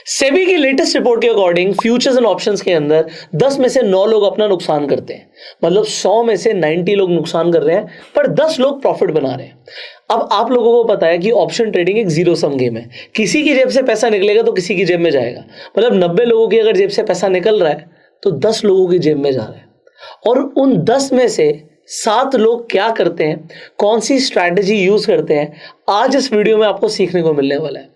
सेबी की latest report के according futures and options के अंदर 10 में से 9 लोग अपना नुकसान करते हैं। मतलब 100 में से 90 लोग नुकसान कर रहे हैं, पर 10 लोग प्रॉफिट बना रहे हैं। अब आप लोगों को पता है कि ऑप्शन ट्रेडिंग एक जीरो सम गेम है। किसी की जेब से पैसा निकलेगा तो किसी की जेब में जाएगा। मतलब 90 लोगों की अगर जेब से पैसा निकल रहा है तो 10 लोगों की जेब में जा रहा है। और उन 10 में से 7 लोग क्या करते हैं, कौन सी स्ट्रैटेजी यूज करते हैं, आज इस वीडियो में आपको सीखने को मिलने वाला है।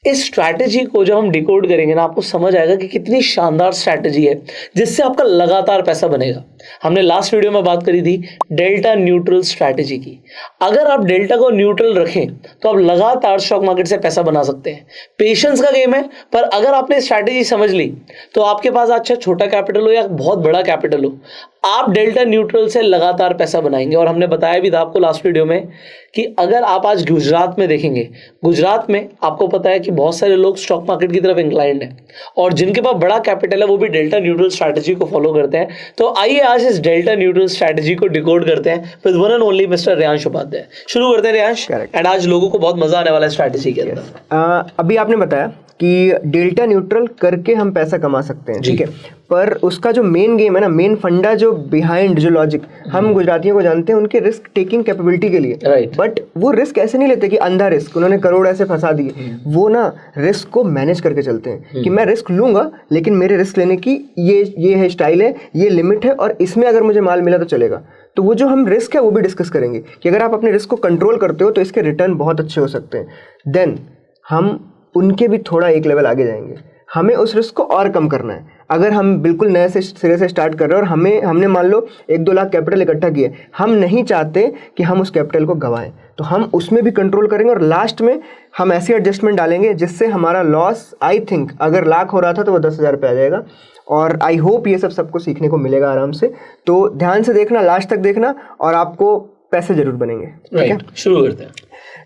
इस स्ट्रैटेजी को जब हम डिकोड करेंगे ना, आपको समझ आएगा कि कितनी शानदार स्ट्रैटेजी है जिससे आपका लगातार पैसा बनेगा। हमने लास्ट वीडियो में बात करी थी डेल्टा न्यूट्रल स्ट्रैटेजी की। अगर आप डेल्टा को न्यूट्रल रखें तो आप लगातार स्टॉक मार्केट से पैसा बना सकते हैं। पेशेंस का गेम है, पर अगर आपने स्ट्रैटेजी समझ ली तो आपके पास अच्छा छोटा कैपिटल हो या बहुत बड़ा कैपिटल हो, आप डेल्टा न्यूट्रल से लगातार पैसा बनाएंगे। और हमने बताया भी था आपको लास्ट वीडियो में कि अगर आप आज गुजरात में देखेंगे, गुजरात में आपको पता है कि बहुत सारे लोग स्टॉक मार्केट की तरफ इंक्लाइंड है और जिनके पास बड़ा कैपिटल है वो भी डेल्टा न्यूट्रल स्ट्रैटेजी को फॉलो करते हैं। तो आइए आज इस डेल्टा न्यूट्रल स्ट्रैटेजी को डिकोड करते हैं with one and only mister Reyansh Upadhyay. शुरू करते हैं रेयांश, एंड आज लोगों को बहुत मजा आने वाला है स्ट्रैटेजी के अंदर। अभी आपने बताया कि डेल्टा न्यूट्रल करके हम पैसा कमा सकते हैं, ठीक है, पर उसका जो मेन गेम है ना, मेन फंडा जो बिहाइंड जो लॉजिक, हम गुजरातियों को जानते हैं उनके रिस्क टेकिंग कैपेबिलिटी के लिए, बट वो रिस्क ऐसे नहीं लेते कि अंधा रिस्क, उन्होंने करोड़ ऐसे फंसा दिए। वो ना रिस्क को मैनेज करके चलते हैं कि मैं रिस्क लूंगा लेकिन मेरे रिस्क लेने की ये है स्टाइल है, ये लिमिट है, और इसमें अगर मुझे माल मिला तो चलेगा। तो वो जो हम रिस्क है वो भी डिस्कस करेंगे कि अगर आप अपने रिस्क को कंट्रोल करते हो तो इसके रिटर्न बहुत अच्छे हो सकते हैं। देन हम उनके भी थोड़ा एक लेवल आगे जाएंगे। हमें उस रिस्क को और कम करना है। अगर हम बिल्कुल नए से सिरे से स्टार्ट कर रहे हैं और हमने मान लो 1-2 लाख कैपिटल इकट्ठा किए, हम नहीं चाहते कि हम उस कैपिटल को गंवाएं, तो हम उसमें भी कंट्रोल करेंगे और लास्ट में हम ऐसी एडजस्टमेंट डालेंगे जिससे हमारा लॉस, आई थिंक अगर लाख हो रहा था तो वो 10,000 पे आ जाएगा। और आई होप ये सब सबको सीखने को मिलेगा आराम से। तो ध्यान से देखना, लास्ट तक देखना और आपको पैसे जरूर बनेंगे। ठीक है, शुरू करते हैं।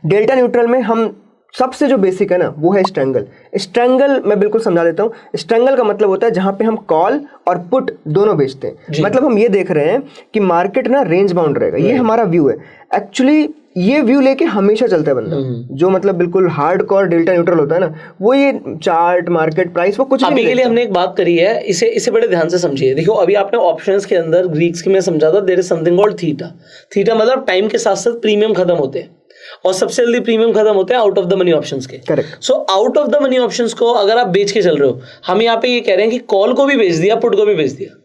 डेल्टा न्यूट्रल में हम सबसे जो बेसिक है ना वो है स्ट्रैंगल। स्ट्रैंगल मैं बिल्कुल समझा देता हूँ। स्ट्रैंगल का मतलब होता है जहां पे हम कॉल और पुट दोनों बेचते हैं। मतलब हम ये देख रहे हैं कि मार्केट ना रेंज बाउंड रहेगा, ये हमारा व्यू है। एक्चुअली ये व्यू लेके हमेशा चलता है बंदा, जो मतलब बिल्कुल हार्डकोर डेल्टा न्यूट्रल होता है ना, वो ये चार्ट, मार्केट प्राइस, वो कुछ अभी के लिए हमने एक बात करी है, इसे बड़े ध्यान से समझिए। देखो अभी आपने ऑप्शंस के अंदर ग्रीक्स की मैं समझा था, there is something called theta. Theta मतलब टाइम के साथ साथ प्रीमियम खत्म होते हैं और सबसे जल्दी प्रीमियम खत्म होते हैं out of the money options के। Correct. So out of the money options को अगर आप बेच के चल रहे हो, हम यहाँ पे ये कह रहे हैं कि कॉल को भी बेच दिया, पुट को भी बेच दिया।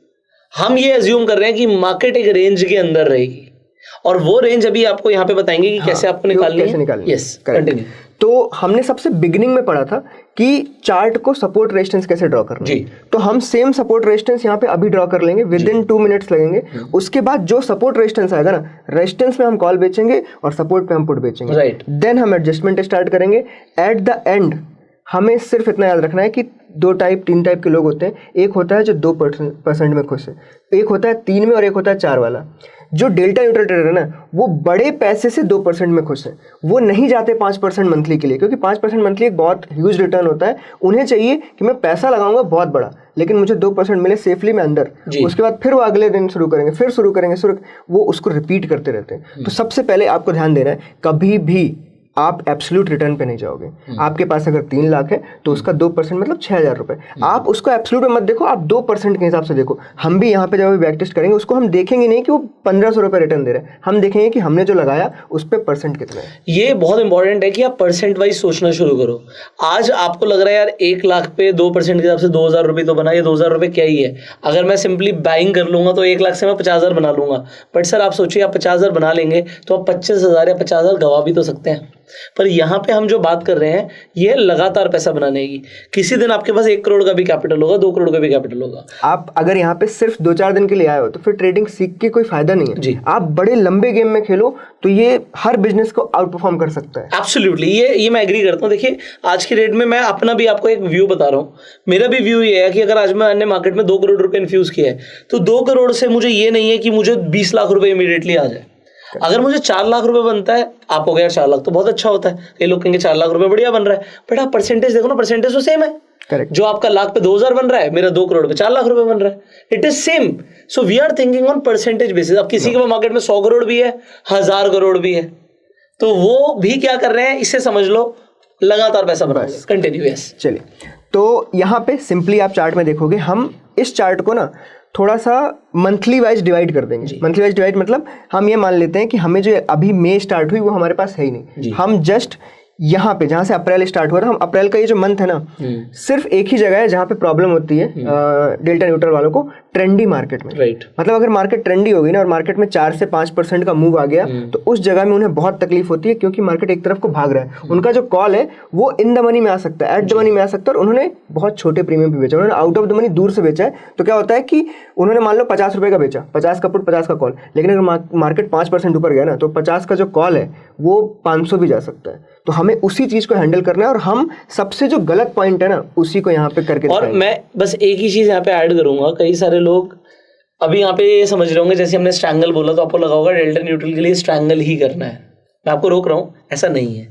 हम ये अज्यूम कर रहे हैं कि मार्केट एक रेंज के अंदर रहेगी और वो रेंज अभी आपको यहाँ पे बताएंगे कि कैसे आपको निकालनी है। Yes, continue. तो हमने सबसे बिगिनिंग में पढ़ा था कि चार्ट को सपोर्ट रेजिस्टेंस कैसे ड्रॉ करना है। तो हम सेम सपोर्ट रेजिस्टेंस यहाँ पे अभी ड्रॉ कर लेंगे, विद इन 2 मिनट्स लगेंगे। उसके बाद जो सपोर्ट रेजिस्टेंस आएगा ना, रेजिस्टेंस में हम कॉल बेचेंगे और सपोर्ट पे हम पुट बेचेंगे। देन हम एडजस्टमेंट स्टार्ट करेंगे। एट द एंड हमें सिर्फ इतना याद रखना है कि 3 टाइप के लोग होते हैं। एक होता है जो 2% में खुश है, एक होता है 3 में और एक होता है 4 वाला। जो डेल्टा न्यूट्रल ट्रेडर है ना, वो बड़े पैसे से 2% में खुश है। वो नहीं जाते 5% मंथली के लिए, क्योंकि 5% मंथली एक बहुत ह्यूज रिटर्न होता है। उन्हें चाहिए कि मैं पैसा लगाऊंगा बहुत बड़ा, लेकिन मुझे 2% मिले सेफली में अंदर। उसके बाद फिर वो अगले दिन शुरू करेंगे, फिर शुरू करेंगे, वो उसको रिपीट करते रहते हैं। तो सबसे पहले आपको ध्यान देना है, कभी भी आप एब्सोल्यूट रिटर्न पे नहीं जाओगे। आपके पास अगर 3 लाख है तो उसका 2% मतलब 6,000 रुपए। आप उसको एब्सोल्यूट में मत देखो, आप 2% के हिसाब से देखो। हम भी यहाँ पे जब बैक टेस्ट करेंगे उसको हम देखेंगे नहीं कि वो 1,500 रुपए रिटर्न दे रहे हैं, हम देखेंगे कि हमने जो लगाया उस पर परसेंट कितना है। ये बहुत इंपॉर्टेंट है कि आप परसेंट वाइज सोचना शुरू करो। आज आपको लग रहा है यार 1 लाख पे 2% के हिसाब से 2,000 रुपये तो बना, ये 2,000 रुपये क्या ही है। अगर मैं सिंपली बाइंग कर लूंगा तो 1 लाख से मैं 50,000 बना लूंगा। बट सर आप सोचिए, आप 50,000 बना लेंगे तो आप 25,000 या 50,000 गवा भी तो सकते हैं। पर यहाँ पे हम जो बात कर रहे हैं ये लगातार पैसा बनाने की। किसी दिन आपके पास 1 करोड़ का भी कैपिटल होगा, 2 करोड़ का भी कैपिटल होगा। आप अगर यहाँ पे सिर्फ 2-4 दिन के लिए आए हो तो फिर ट्रेडिंग सीख के कोई फायदा नहीं है जी। आप बड़े लंबे गेम में खेलो तो ये हर बिजनेस को आउट परफॉर्म कर सकता है। एब्सोल्युटली, ये मैं एग्री करता हूँ। देखिए आज की रेट में मैं अपना भी आपको एक व्यू बता रहा हूँ। मेरा भी व्यू ये है कि अगर आज मैंने मार्केट में 2 करोड़ रुपए इन्फ्यूज किया है तो 2 करोड़ से मुझे ये नहीं है कि मुझे 20 लाख रुपए इमीडिएटली आ जाए। अगर मुझे 4 लाख रुपए बनता है, आप हो गया 4 लाख तो बहुत अच्छा होता है। कई लोग कहेंगे 4 लाख रुपए बढ़िया बन रहा है, बट आप परसेंटेज देखो ना, परसेंटेज तो सेम है। करेक्ट। जो आपका लाख पे 2,000 बन रहा है, मेरा 2 करोड़ पे 4 लाख रुपए बन रहा है, it is same. So we are thinking on percentage basis. अब किसी के मार्केट में 100 करोड़ भी है, 1,000 करोड़ भी है, तो वो भी क्या कर रहे हैं इससे समझ लो, लगातार पैसा बना रहे हैं। कंटिन्यू। यस, चलिए। तो यहाँ पे सिंपली आप चार्ट में देखोगे, हम इस चार्ट को ना थोड़ा सा मंथली वाइज डिवाइड कर देंगे। मंथली वाइज डिवाइड मतलब हम ये मान लेते हैं कि हमें जो अभी मई स्टार्ट हुई वो हमारे पास है ही नहीं, हम जस्ट यहाँ पे जहाँ से अप्रैल स्टार्ट हुआ था, हम अप्रैल का ये जो मंथ है ना, सिर्फ एक ही जगह है जहाँ पे प्रॉब्लम होती है डेल्टा न्यूट्रल वालों को, ट्रेंडी मार्केट में। मतलब अगर मार्केट ट्रेंडी होगी ना और मार्केट में 4 से 5% का मूव आ गया तो उस जगह में उन्हें बहुत तकलीफ होती है, क्योंकि मार्केट एक तरफ को भाग रहा है। उनका जो कॉल है वो इन द मनी में आ सकता है, एट द मनी में आ सकता है, और उन्होंने बहुत छोटे प्रीमियम पे बेचा, उन्होंने आउट ऑफ द मनी दूर से बेचा है। तो क्या होता है कि उन्होंने मान लो 50 रुपये का बेचा, 50 का पुट 50 का कॉल, लेकिन अगर मार्केट 5% ऊपर गया ना तो 50 का जो कॉल है वो 500 भी जा सकता है। तो हमें उसी चीज को हैंडल करना है, और हम सबसे जो गलत पॉइंट है ना उसी को यहाँ पे करके और मैं बस एक ही चीज यहाँ पे ऐड करूंगा, कई सारे लोग अभी यहाँ पे ये समझ रहे होंगे, जैसे हमने स्ट्रैंगल बोला तो आपको लगा होगा डेल्टा न्यूट्रल के लिए स्ट्रैंगल ही करना है। मैं आपको रोक रहा हूँ, ऐसा नहीं है।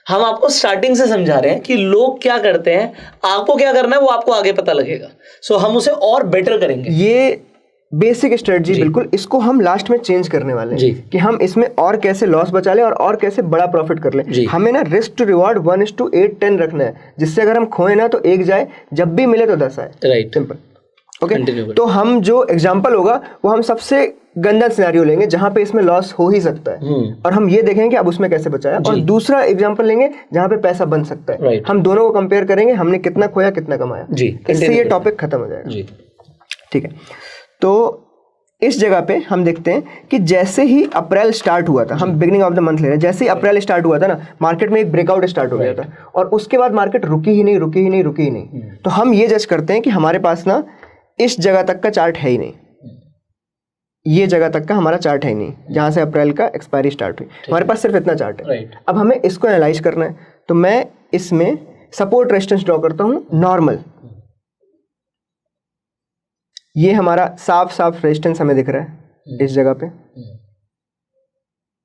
हम आपको स्टार्टिंग से समझा रहे हैं कि लोग क्या करते हैं, आपको क्या करना है वो आपको आगे पता लगेगा। सो हम उसे और बेटर करेंगे। ये बेसिक स्ट्रेटजी बिल्कुल, इसको हम लास्ट में चेंज करने वाले हैं कि हम इसमें और कैसे लॉस बचा लें और कैसे बड़ा प्रॉफिट कर लें। हमें ना रिस्क टू रिवॉर्ड 1:8-10 रखना है, जिससे अगर हम खोए ना तो 1 जाए, जब भी मिले तो 10 आए। Right, simple. ओके, तो हम जो एग्जांपल होगा वो हम सबसे गंदा सिनेरियो लेंगे जहां पे इसमें लॉस हो ही सकता है, और हम ये देखेंगे कि अब उसमें कैसे बचाया, और दूसरा एग्जांपल लेंगे जहां पे पैसा बन सकता है। हम दोनों को कंपेयर करेंगे, हमने कितना खोया कितना कमाया, इससे ये टॉपिक खत्म हो जाएगा। ठीक है, तो इस जगह पे हम देखते हैं कि जैसे ही अप्रैल स्टार्ट हुआ था, हम बिगिनिंग ऑफ द मंथ ले रहे हैं, जैसे ही अप्रैल स्टार्ट हुआ था ना, मार्केट में एक ब्रेकआउट स्टार्ट हो गया था, और उसके बाद मार्केट रुकी ही नहीं। तो हम ये जज करते हैं कि हमारे पास ना इस जगह तक का चार्ट है ही नहीं, ये जगह तक का हमारा चार्ट है ही नहीं, जहां से अप्रैल का एक्सपायरी स्टार्ट हुई, हमारे पास सिर्फ इतना चार्ट है। अब हमें इसको एनालाइज करना है, तो मैं इसमें सपोर्ट रेजिस्टेंस ड्रॉ करता हूं नॉर्मल। ये हमारा साफ रेजिस्टेंस हमें दिख रहा है इस जगह पे।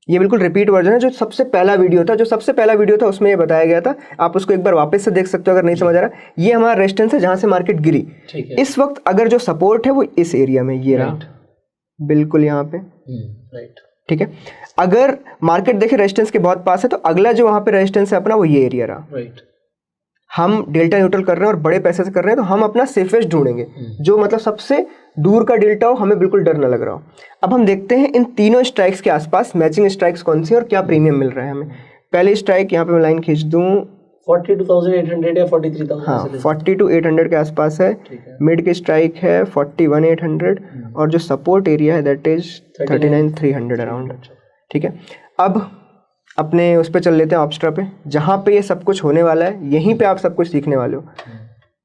ये बिल्कुल रिपीट वर्जन है, जो सबसे पहला वीडियो था उसमें ये बताया गया था, आप उसको एक बार वापस से देख सकते हो अगर नहीं समझ आ रहा। ये हमारा रेजिस्टेंस है जहां से मार्केट गिरी। इस वक्त अगर जो सपोर्ट है वो इस एरिया में ये रहा, बिल्कुल यहाँ पे। ठीक है, अगर मार्केट देखे रेजिस्टेंस के बहुत पास है तो अगला जो वहां पे रेजिस्टेंस है अपना वो ये एरिया रहा। हम डेल्टा न्यूट्रल कर रहे हैं और बड़े पैसे से कर रहे हैं, तो हम अपना सेफेस्ट ढूंढेंगे, जो मतलब सबसे दूर का डेल्टा हो, हमें बिल्कुल डर ना लग रहा हो। अब हम देखते हैं इन तीनों स्ट्राइक्स के आसपास मैचिंग स्ट्राइक्स कौन सी और क्या प्रीमियम मिल रहा है हमें। पहली स्ट्राइक यहाँ पे मैं लाइन खींच दूं, 42,800 या 43,000। हाँ, 42,800 के आसपास है। मिड की स्ट्राइक है 41,800, और जो सपोर्ट एरिया है दैट इज 39,300 अराउंड। ठीक है, अब अपने उस पर चल लेते हैं ऑप्स्ट्रा पे, जहाँ पे ये सब कुछ होने वाला है, यहीं पे आप सब कुछ सीखने वाले हो।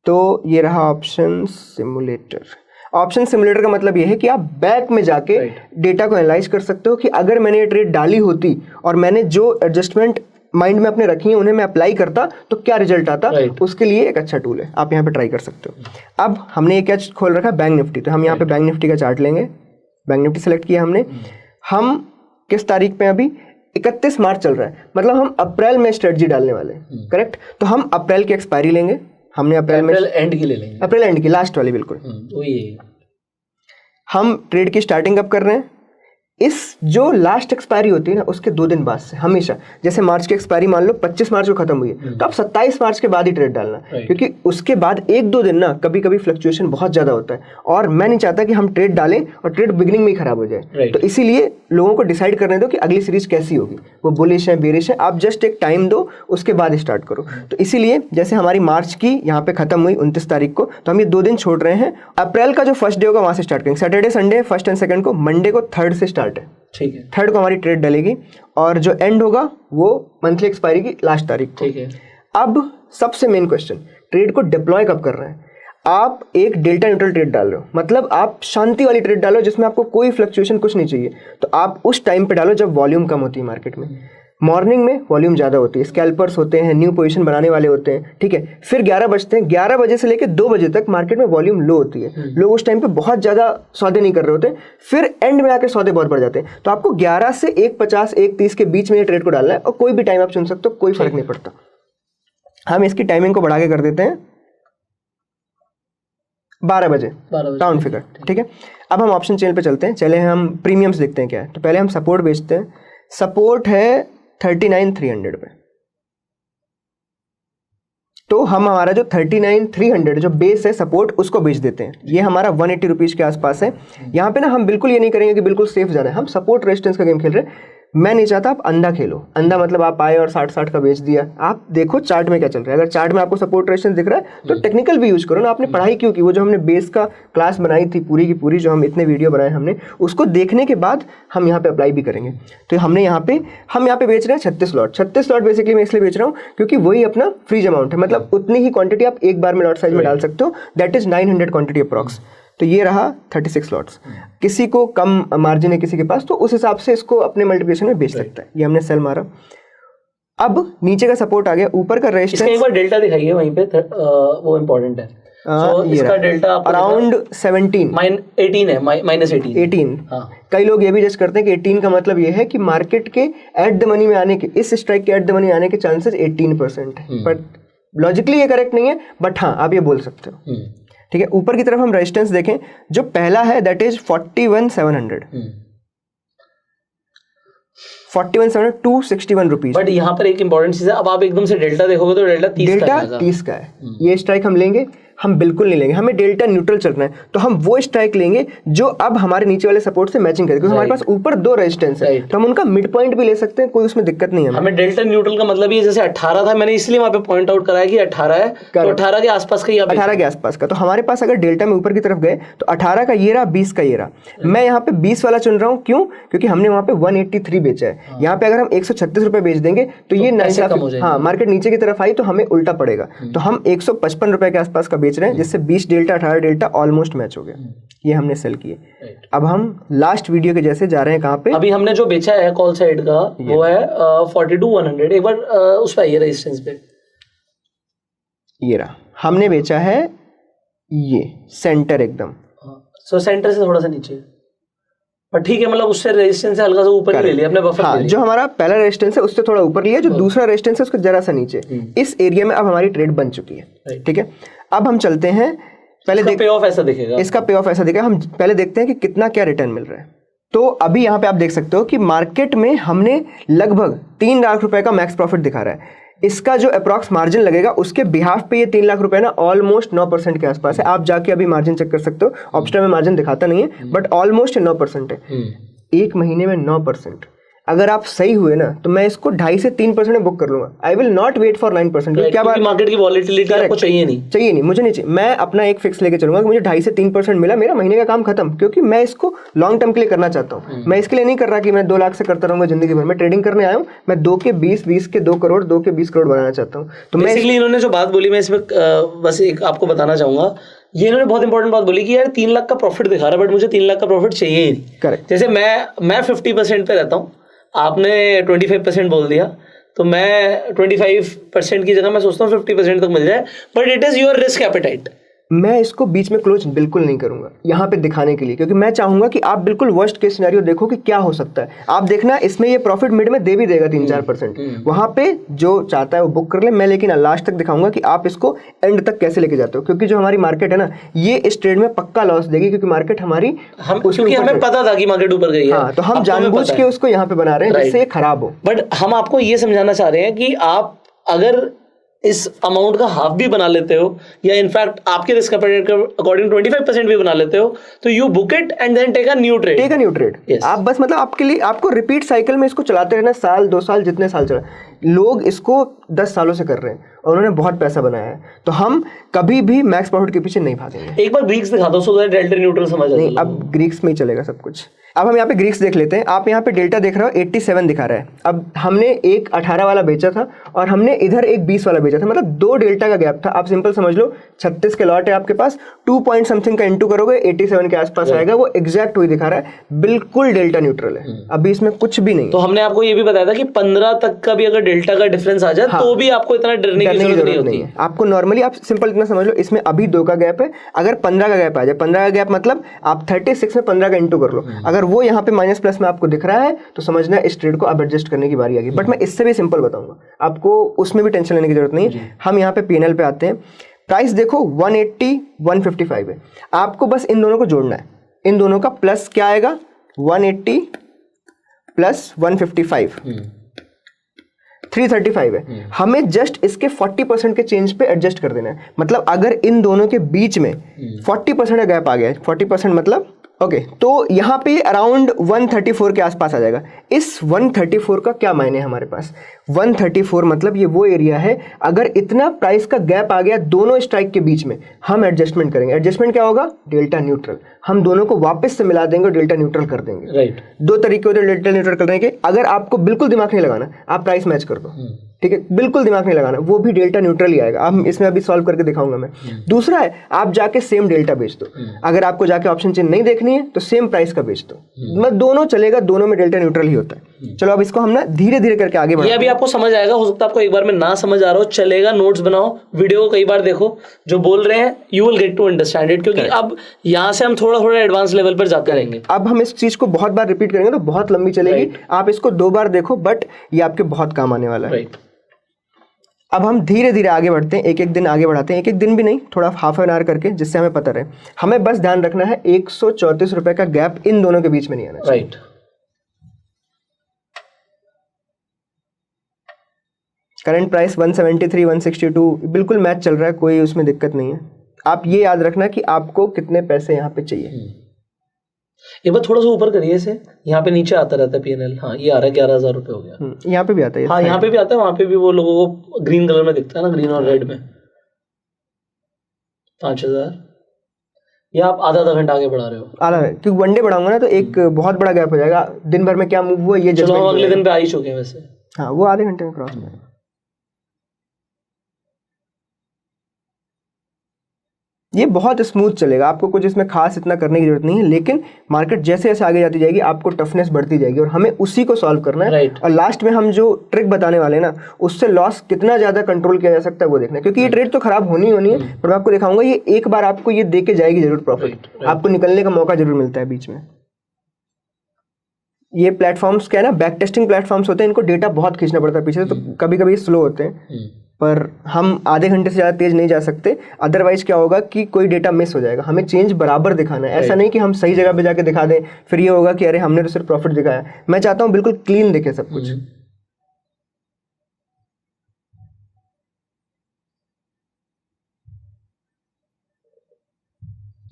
तो ये रहा ऑप्शन सिमुलेटर। ऑप्शन सिमुलेटर का मतलब ये है कि आप बैक में जाके डेटा को एनालाइज कर सकते हो कि अगर मैंने ये ट्रेड डाली होती और मैंने जो एडजस्टमेंट माइंड में अपने रखी है उन्हें मैं अप्लाई करता तो क्या रिजल्ट आता। उसके लिए एक अच्छा टूल है, आप यहाँ पे ट्राई कर सकते हो। अब हमने ये क्या खोल रखा है, बैंक निफ्टी। तो हम यहाँ पे बैंक निफ्टी का चार्ट लेंगे, बैंक निफ्टी सेलेक्ट किया हमने। हम किस तारीख पे, अभी 31 मार्च चल रहा है, मतलब हम अप्रैल में स्ट्रेटजी डालने वाले हैं। करेक्ट, तो हम अप्रैल की एक्सपायरी लेंगे। हमने अप्रैल एंड की ले लेंगे, अप्रैल एंड की लास्ट वाली बिल्कुल। वही हम ट्रेड की स्टार्टिंग कब कर रहे हैं, इस जो लास्ट एक्सपायरी होती है ना उसके 2 दिन बाद से। हमेशा जैसे मार्च की एक्सपायरी मान लो 25 मार्च को खत्म हुई है, तो आप 27 मार्च के बाद ही ट्रेड डालना, क्योंकि उसके बाद 1-2 दिन ना कभी कभी फ्लक्चुएशन बहुत ज्यादा होता है, और मैं नहीं चाहता कि हम ट्रेड डालें और ट्रेड बिगिनिंग में ही खराब हो जाए। तो इसीलिए लोगों को डिसाइड करने दो कि अगली सीरीज कैसी होगी, वो बुलिश है बेरिश है, आप जस्ट एक टाइम दो, उसके बाद स्टार्ट करो। तो इसीलिए जैसे हमारी मार्च की यहाँ पे खत्म हुई 29 तारीख को, तो हम ये 2 दिन छोड़ रहे हैं। अप्रैल का जो फर्स्ट डे होगा वहां से स्टार्ट करेंगे, Saturday Sunday first and second को, मंडे को थर्ड से स्टार्ट है। ठीक है, थर्ड को हमारी ट्रेड डलेगी, और जो एंड होगा वो मंथली एक्सपायरी की लास्ट तारीख को। ठीक है, अब सबसे मेन क्वेश्चन, ट्रेड को डिप्लॉय कब कर रहे हैं। आप एक डेल्टा न्यूट्रल ट्रेड डाल रहे हो, मतलब आप शांति वाली ट्रेड डालो जिसमें आपको कोई फ्लक्चुएशन कुछ नहीं चाहिए, तो आप उस टाइम पे डालो जब वॉल्यूम कम होती है मार्केट में। मॉर्निंग में वॉल्यूम ज़्यादा होती है, स्कैल्पर्स होते हैं, न्यू पोजीशन बनाने वाले होते हैं। ठीक है, फिर 11 बजते हैं, 11 बजे से लेकर 2 बजे तक मार्केट में वॉल्यूम लो होती है, लोग उस टाइम पे बहुत ज़्यादा सौदे नहीं कर रहे होते, फिर एंड में आकर सौदे बहुत बढ़ जाते हैं। तो आपको 11 से 1:50 1:30 के बीच में ये ट्रेड को डालना है, और कोई भी टाइम आप चुन सकते हो, कोई फर्क नहीं पड़ता। हम इसकी टाइमिंग को बढ़ा के कर देते हैं 12 बजे राउंड फिगर। ठीक है, अब हम ऑप्शन चेन पे चलते हैं। चले हम प्रीमियम्स देखते हैं क्या है। तो पहले हम सपोर्ट बेचते हैं, सपोर्ट है 39,300 पे। तो हम हमारा जो 39,300 जो बेस है सपोर्ट उसको बेच देते हैं। ये हमारा 180 रुपीज़ के आसपास है। यहाँ पे ना हम बिल्कुल ये नहीं करेंगे कि बिल्कुल सेफ जाना है, हम सपोर्ट रेजिस्टेंस का गेम खेल रहे हैं। मैं नहीं चाहता आप अंधा खेलो। अंधा मतलब आप आए और 60 का बेच दिया। आप देखो चार्ट में क्या चल रहा है। अगर चार्ट में आपको सपोर्ट रेजिस्टेंस दिख रहा है तो टेक्निकल भी यूज करो ना। आपने पढ़ाई क्यों की? वो जो हमने बेस का क्लास बनाई थी पूरी की पूरी, जो हम इतने वीडियो बनाए हमने, उसको देखने के बाद हम यहाँ पे अप्लाई भी करेंगे। तो हमने हम यहाँ पे बेच रहे हैं 36 लॉट। 36 लॉट बेसिकली मैं इसलिए बेच रहा हूँ क्योंकि वही अपना फ्रीज अमाउंट है, मतलब उतनी ही क्वांटिटी आप एक बार में लॉट साइज में डाल सकते हो। That is 900 quantity approx. तो ये रहा 36 लॉट्स। किसी को कम मार्जिन है किसी के पास, तो उस हिसाब से इसको अपने मल्टीप्लिकेशन में बेच सकता है। ये हमने सेल मारा। अब नीचे का सपोर्ट आ गया, ऊपर का रेजिस्टेंस। एक बार डेल्टा दिखाइए वहीं पे, वो इंपॉर्टेंट है। इसका डेल्टा अराउंड 17 18 है, -18। कई लोग ये भी जज करते हैं कि 18 का मतलब ये है कि मार्केट के एट द मनी में आने के, इस स्ट्राइक के एट द मनी आने के चांसेस 18% है। बट लॉजिकली ये करेक्ट नहीं है, बट हाँ आप ये बोल सकते हो। ठीक है, ऊपर की तरफ हम रेजिस्टेंस देखें, जो पहला है दैट इज 41,700 41,700 261 रुपीज। बट यहाँ पर एक इंपॉर्टेंट चीज है, अब आप एकदम से डेल्टा देखोगे तो डेल्टा 30 का है। ये स्ट्राइक हम लेंगे? हम बिल्कुल नहीं लेंगे। हमें डेल्टा न्यूट्रल चलना है, तो हम वो स्ट्राइक लेंगे जो अब हमारे नीचे वाले सपोर्ट से मैचिंग करेगा। क्योंकि हमारे पास ऊपर 2 रेजिस्टेंस है, तो हम उनका मिड पॉइंट भी ले सकते हैं, कोई उसमें दिक्कत नहीं है। हमें डेल्टा न्यूट्रल का मतलब ये, जैसे 18 था, मैंने इसलिए वहां पे पॉइंट आउट कराया कि 18 है, तो 18 के आसपास का, 18 के आसपास का। तो हमारे पास अगर डेल्टा में ऊपर की तरफ गए तो 18 का ये रहा, 20 का ये रहा। मैं यहाँ पे 20 वाला चुन रहा हूँ। क्यों? क्योंकि हमने वहाँ पे 183 बेचा है। यहाँ पे अगर हम 136 रुपए बेच देंगे तो ये मार्केट नीचे की तरफ आई तो हमें उल्टा पड़ेगा। तो हम 155 रुपए के आसपास का बेच रहे हैं, जिससे 20 डेल्टा 18 डेल्टा ऑलमोस्ट मैच हो गया। ये हमने सेल किए। अब हम लास्ट वीडियो के जैसे जा रहे हैं कहाँ पे? अभी हमने जो बेचा है कॉल साइड का वो है 42,100। एक बार उस पर आइए रेजिस्टेंस पे। ये रहा, हमने बेचा है ये सेंटर एकदम। सो सेंटर से थोड़ा सा नीचे, पर ठीक है, मतलब उससे रेजिस्टेंस से हल्का सा ऊपर ही ले लिया अपने बफर। हाँ, जो हमारा पहला रेजिस्टेंस है उससे थोड़ा ऊपर लिया, जो दूसरा रेजिस्टेंस है उसको जरा सा नीचे। इस एरिया में अब हमारी ट्रेड बन चुकी है। ठीक है, अब हम चलते हैं, पहले पे ऑफ ऐसा दिखेगा। इसका पे ऑफ ऐसा दिखेगा। हम पहले देखते हैं कि कितना क्या रिटर्न मिल रहा है। तो अभी यहाँ पे आप देख सकते हो कि मार्केट में हमने लगभग 3 लाख रुपए का मैक्स प्रॉफिट दिखा रहा है। इसका जो अप्रॉक्स मार्जिन लगेगा उसके बिहाफ पे ये 3 लाख रुपए ना ऑलमोस्ट 9% के आसपास है। आप जाके अभी मार्जिन चेक कर सकते हो, ऑप्शन में मार्जिन दिखाता नहीं है, बट ऑलमोस्ट 9% है। एक महीने में 9%। अगर आप सही हुए ना तो मैं इसको 2.5 से 3% में बुक कर लूंगा। I will not wait for 9%। क्या बात, मार्केट की वॉलेटिलिटी आपको चाहिए नहीं, मुझे नहीं चाहिए। मैं अपना एक फिक्स लेके चलूंगा कि मुझे 2.5 से 3% मिला, मेरा महीने का काम खत्म। क्योंकि मैं इसको लॉन्ग टर्म के लिए करना चाहता हूँ। मैं इसके लिए नहीं कर रहा कि मैं 2 लाख से करता रहूंगा जिंदगी भर। मैं ट्रेडिंग करने आया हूँ, मैं 2 के 20, 20 के 2 करोड़, 2 के 20 करोड़ बनाना चाहता हूँ। तो बेसिकली इन्होंने जो बात बोली, मैं इसमें बस एक आपको बताना चाहूंगा, ये इन्होंने बहुत इंपॉर्टेंट बात बोली कि यार 3 लाख का प्रॉफिट दिखा रहा है, बट मुझे 3 लाख का प्रॉफिट चाहिए ही नहीं। करेक्ट। जैसे मैं 50% पे रहता हूँ, आपने 25% बोल दिया, तो मैं 25% की जगह मैं सोचता हूँ 50% तक मिल जाए, but it is your risk appetite. मैं इसको बीच में क्लोज बिल्कुल नहीं करूंगा यहाँ पे दिखाने के लिए, क्योंकि मैं चाहूंगा कि आप बिल्कुल वर्स्ट केस सिनेरियो देखो कि क्या हो सकता है। आप देखना इसमें ये प्रॉफिट मिड में दे भी देगा 3-4%। वहां पे जो चाहता है वो बुक कर ले। मैं लेकिन लास्ट तक दिखाऊंगा कि आप इसको एंड तक कैसे लेके जाते हो, क्योंकि जो हमारी मार्केट है ना, ये इस ट्रेड में पक्का लॉस देगी, क्योंकि मार्केट हमारी क्योंकि हमें पता था कि मार्केट ऊपर गई है। हाँ, तो हम जानबूझ के उसको यहाँ पे बना रहे हैं जिससे खराब हो। बट हम आपको ये समझाना चाह रहे हैं कि आप अगर इस अमाउंट का हाफ भी बना लेते हो, या इनफैक्ट आपके रिस्क अकॉर्डिंग 25% भी बना लेते हो, तो you book it and then take a new trade. आप बस मतलब आपके लिए आपको रिपीट साइकिल में इसको चलाते रहना, साल 2 साल जितने साल चला। लोग इसको 10 सालों से कर रहे हैं और उन्होंने बहुत पैसा बनाया है। तो हम कभी भी मैक्स प्रॉफिट के पीछे नहीं भागेंगे। एक बार ग्रीक्स दिखा दो, सो दैट डेल्टा न्यूट्रल समझ नहीं, अब ग्रीक्स में ही चलेगा सब कुछ। अब हम यहाँ पे ग्रीक्स देख लेते हैं। आप यहाँ पे डेल्टा देख रहे हो 87 दिखा रहा है। अब हमने एक 18 वाला बेचा था और हमने इधर एक 20 वाला बेचा था, मतलब 2 डेल्टा का गैप था। आप सिंपल समझ लो 36 के लॉट है आपके पास, 2 पॉइंट समथिंग का इंटू करोगे 87 के आसपास आएगा। वो एग्जैक्ट वही दिखा रहा है, बिल्कुल डेल्टा न्यूट्रल है। अभी इसमें कुछ भी नहीं। तो हमने आपको ये भी बताया था कि 15 तक का भी अगर डेल्टा का डिफरेंस आ जाए तो भी आपको इतना डरने की जरूरत नहीं होती है। आपको नॉर्मली आप सिंपल इतना समझ लो, इसमें अभी 2 का गैप है। अगर 15 का गैप आ जाए, 15 का गैप मतलब आप 36 में 15 का इंटू कर लो। अगर वो यहाँ पे माइनस प्लस में आपको दिख रहा है तो समझना इस ट्रेड को अब एडजस्ट करने की बारी आ गई। बट मैं इससे भी सिंपल बताऊंगा, आपको उसमें भी टेंशन लेने की जरूरत नहीं है। हम यहाँ पे पीएनएल पे आते हैं। प्राइस देखो 180 155 है। आपको बस इन दोनों को जोड़ना है। इन दोनों का प्लस क्या आएगा, 180 प्लस 155। 335 है, हमें जस्ट इसके 40% के चेंज पे एडजस्ट कर देना है। मतलब अगर इन दोनों के बीच में 40% का गैप आ गया है, 40% मतलब ओके, तो यहाँ पे अराउंड 134 के आसपास आ जाएगा। इस 134 का क्या मायने है हमारे पास? 134 मतलब ये वो एरिया है, अगर इतना प्राइस का गैप आ गया दोनों स्ट्राइक के बीच में, हम एडजस्टमेंट करेंगे। एडजस्टमेंट क्या होगा? Delta neutral. हम दोनों को वापस से मिला देंगे और डेल्टा न्यूट्रल कर देंगे। राइट। दो तरीके होते हैं डेल्टा न्यूट्रल करने के। अगर आपको बिल्कुल दिमाग नहीं लगाना, आप प्राइस मैच कर दो, ठीक है, बिल्कुल दिमाग नहीं लगाना, वो भी डेल्टा न्यूट्रल ही आएगा। अब इसमें अभी सॉल्व करके दिखाऊंगा मैं। दूसरा है, आप जाके सेम डेल्टा बेच दो। अगर आपको जाके ऑप्शन चेन नहीं देखनी है तो सेम प्राइस का बेच दो, मतलब दोनों चलेगा, दोनों में डेल्टा न्यूट्रल ही होता है। चलो अब इसको हम ना धीरे धीरे करके आगे बढ़ाते हैं। ये अभी आपको समझ आएगा, हो सकता है आपको एक बार में ना समझ आ रहा हो, चलेगा, नोट्स बनाओ, वीडियो को कई बार देखो, जो बोल रहे हैं you will get to understand it, क्योंकि अब यहाँ से हम थोड़ा थोड़ा एडवांस लेवल पर जाते रहेंगे। अब हम इस चीज को बहुत बार रिपीट करेंगे तो बहुत लंबी चलेगी। आप इसको 2 बार देखो, बट ये आपके बहुत काम आने वाला है। राइट। अब हम धीरे धीरे आगे बढ़ते हैं, एक एक दिन आगे बढ़ाते हैं, एक एक दिन भी नहीं, थोड़ा हाफ एन आवर करके, जिससे हमें पता रहे। हमें बस ध्यान रखना है 134 रुपए का गैप इन दोनों के बीच में नहीं आना चाहिए। राइट। करंट प्राइस 173, 162 बिल्कुल मैच चल रहा है, कोई उसमें दिक्कत नहीं है। आप ये याद रखना कि आपको कितने पैसे यहाँ पे चाहिए। एक बार थोड़ा सा ऊपर करिए इसे, यहाँ पे नीचे आता रहता है पीएनएल। हाँ, ये आ रहा है 11,000 रुपये हो गया। यहाँ पे भी आता है। हाँ, यहाँ पे भी आता है, वहां पे भी वो लोगों को ग्रीन कलर में दिखता है ना, ग्रीन और रेड में। 5,000। या आप आधा घंटा आगे बढ़ा रहे हो? आधा, क्योंकि वनडे बढ़ाऊंगा ना तो एक बहुत बड़ा गैप हो जाएगा। दिन भर में क्या मूव हुआ ये चलो हम अगले दिन पे आ ही चुके हैं वैसे। हाँ, वो आधे घंटे में क्रॉस हो जाएगा। ये बहुत स्मूथ चलेगा, आपको कुछ इसमें खास इतना करने की जरूरत नहीं है। लेकिन मार्केट जैसे जैसे आगे जाती जाएगी आपको टफनेस बढ़ती जाएगी और हमें उसी को सॉल्व करना है। Right. और लास्ट में हम जो ट्रिक बताने वाले हैं ना, उससे लॉस कितना ज्यादा कंट्रोल किया जा सकता है वो देखना है। क्योंकि ये ट्रेड तो खराब होनी है, पर मैं आपको दिखाऊंगा ये एक बार आपको ये दे के जाएगी जरूर प्रॉफिट। आपको निकलने का मौका जरूर मिलता है बीच में। ये प्लेटफॉर्म्स क्या है ना, बैक टेस्टिंग प्लेटफॉर्म्स होते हैं, इनको डेटा बहुत खींचना पड़ता है पीछे से, तो कभी कभी स्लो होते हैं। पर हम आधे घंटे से ज़्यादा तेज नहीं जा सकते, अदरवाइज क्या होगा कि कोई डेटा मिस हो जाएगा। हमें चेंज बराबर दिखाना है, ऐसा नहीं कि हम सही जगह पे जाके दिखा दें, फिर ये होगा कि अरे हमने तो सिर्फ प्रॉफिट दिखाया। मैं चाहता हूँ बिल्कुल क्लीन दिखे सब कुछ।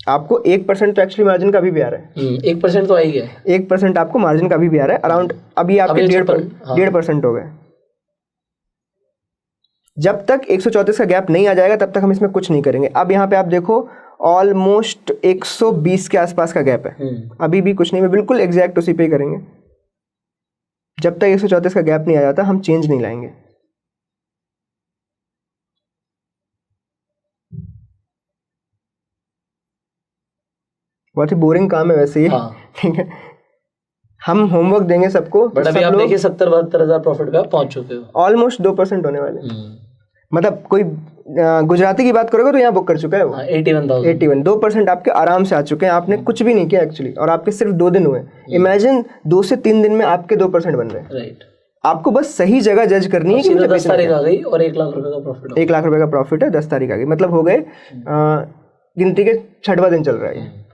आपको 1% तो एक्चुअली मार्जिन का भी आ रहा है। 1% तो आ ही गया। 1% आपको मार्जिन का भी आ रहा है अराउंड। अभी आपके 1.5% हो गए। जब तक 134 का गैप नहीं आ जाएगा तब तक हम इसमें कुछ नहीं करेंगे। अब यहाँ पे आप देखो ऑलमोस्ट 120 के आसपास का गैप है। अभी भी कुछ नहीं, मैं बिल्कुल एग्जैक्ट उसी पे ही करेंगे। जब तक 134 का गैप नहीं आ जाता हम चेंज नहीं लाएंगे। बहुत ही बोरिंग काम है वैसे ये, ठीक है। हम होमवर्क देंगे सबको। बट अभी आप देखिए 70-72 हजार प्रॉफिट पे पहुंच चुके हो। ऑलमोस्ट 2% होने वाले। मतलब कोई गुजराती की बात करोगे तो यहाँ बुक कर चुका है वो 81। 2% आपके आराम से आ चुके हैं। आपने कुछ भी नहीं किया एक्चुअली, और आपके सिर्फ 2 दिन हुए। इमेजिन 2 से 3 दिन में आपके 2% बन रहे हैं। राइट। आपको बस सही जगह जज करनी है कि 10 तारीख आ गई और 1 लाख रुपए का प्रॉफिट। 1 लाख रुपए का प्रॉफिट है, 10 तारीख आ गई, मतलब हो गए गिनती के 6वां दिन चल रहा है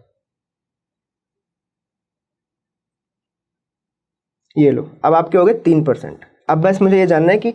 ये लो। अब आपके हो गए 3%। अब बस मुझे ये जानना है कि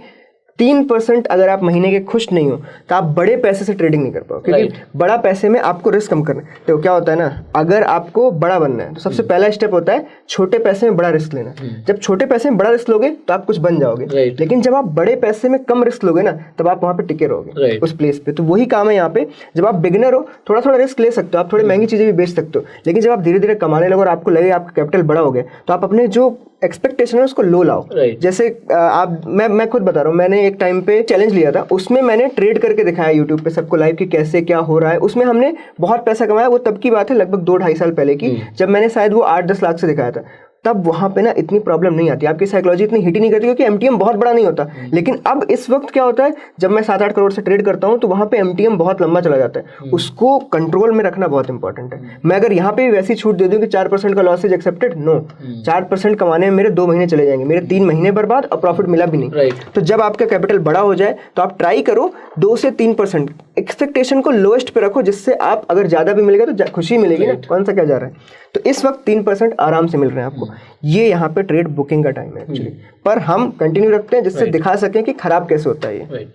3% अगर आप महीने के खुश नहीं हो तो आप बड़े पैसे से ट्रेडिंग नहीं कर पाओ, क्योंकि बड़ा पैसे में आपको रिस्क कम करना है। तो क्या होता है ना, अगर आपको बड़ा बनना है तो सबसे पहला स्टेप होता है छोटे पैसे में बड़ा रिस्क लेना। जब छोटे पैसे में बड़ा रिस्क लोगे तो आप कुछ बन जाओगे, लेकिन जब आप बड़े पैसे में कम रिस्क लोगे ना तब आप वहाँ पे टिके रहोगे उस प्लेस पे। तो वही काम है यहाँ पे। जब आप बिगिनर हो थोड़ा थोड़ा रिस्क ले सकते हो, आप थोड़ी महंगी चीजें भी बेच सकते हो, लेकिन जब आप धीरे धीरे कमाने लगो और आपको लगे आपका कैपिटल बड़ा हो गया तो आप अपने जो एक्सपेक्टेशन है उसको लो लाओ। जैसे आप मैं खुद बता रहा हूँ, मैंने एक टाइम पे चैलेंज लिया था, उसमें मैंने ट्रेड करके दिखाया यूट्यूब पे सबको लाइव कि कैसे क्या हो रहा है। उसमें हमने बहुत पैसा कमाया। वो तब की बात है लगभग 2-2.5 साल पहले की, जब मैंने शायद वो 8-10 लाख से दिखाया था। तब वहाँ पे ना इतनी प्रॉब्लम नहीं आती, आपकी साइकोलॉजी इतनी हिट ही नहीं करती, क्योंकि एमटीएम बहुत बड़ा नहीं होता। लेकिन अब इस वक्त क्या होता है, जब मैं 7-8 करोड़ से ट्रेड करता हूँ तो वहाँ पे एमटीएम बहुत लंबा चला जाता है। उसको कंट्रोल में रखना बहुत इंपॉर्टेंट है। मैं अगर यहाँ पे वैसी छूट दे दूँ कि 4% का लॉस इज एक्सेप्टेड, नो, 4% कमाने में मेरे 2 महीने चले जाएंगे, मेरे 3 महीने बर्बाद और प्रॉफिट मिला भी नहीं। तो जब आपका कैपिटल बड़ा हो जाए तो आप ट्राई करो 2 से 3%। एक्सपेक्टेशन को लोएस्ट पे रखो, जिससे आप अगर ज्यादा भी मिलेगा तो खुशी मिलेगी ना, कौन सा क्या जा रहा है। तो इस वक्त 3% आराम से मिल रहे हैं आपको। ये यहाँ पे ट्रेड बुकिंग का टाइम है एक्चुअली, पर हम कंटिन्यू रखते हैं जिससे दिखा सकें कि खराब कैसे होता है ये।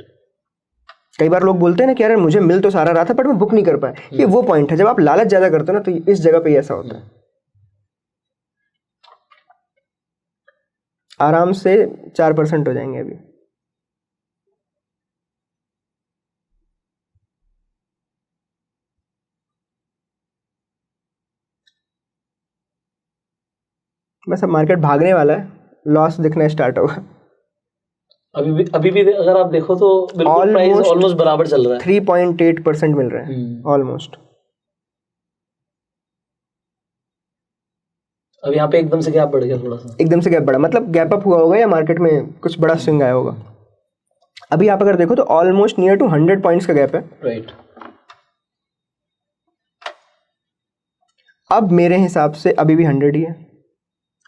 कई बार लोग बोलते हैं ना कि यार मुझे मिल तो सारा रहा था बट मैं बुक नहीं कर पाया, ये वो पॉइंट है जब आप लालच ज्यादा करते हो ना, तो इस जगह पे ऐसा होता है। आराम से 4% हो जाएंगे अभी। बस अब मार्केट भागने वाला है, लॉस दिखना स्टार्ट होगा। अभी भी अगर आप देखो तो बिल्कुल प्राइस ऑलमोस्ट बराबर चल रहा है, 3.8% मिल रहा है ऑलमोस्ट। अब यहाँ पे एकदम से गैप बढ़ गया, थोड़ा सा एकदम से गैप बढ़ा मतलब गैप अप हुआ होगा या मार्केट में कुछ बड़ा स्विंग आया होगा। अभी आप अगर देखो तो ऑलमोस्ट नियर टू 100 पॉइंट्स का गैप है। राइट। अब मेरे हिसाब से अभी भी 100 ही है,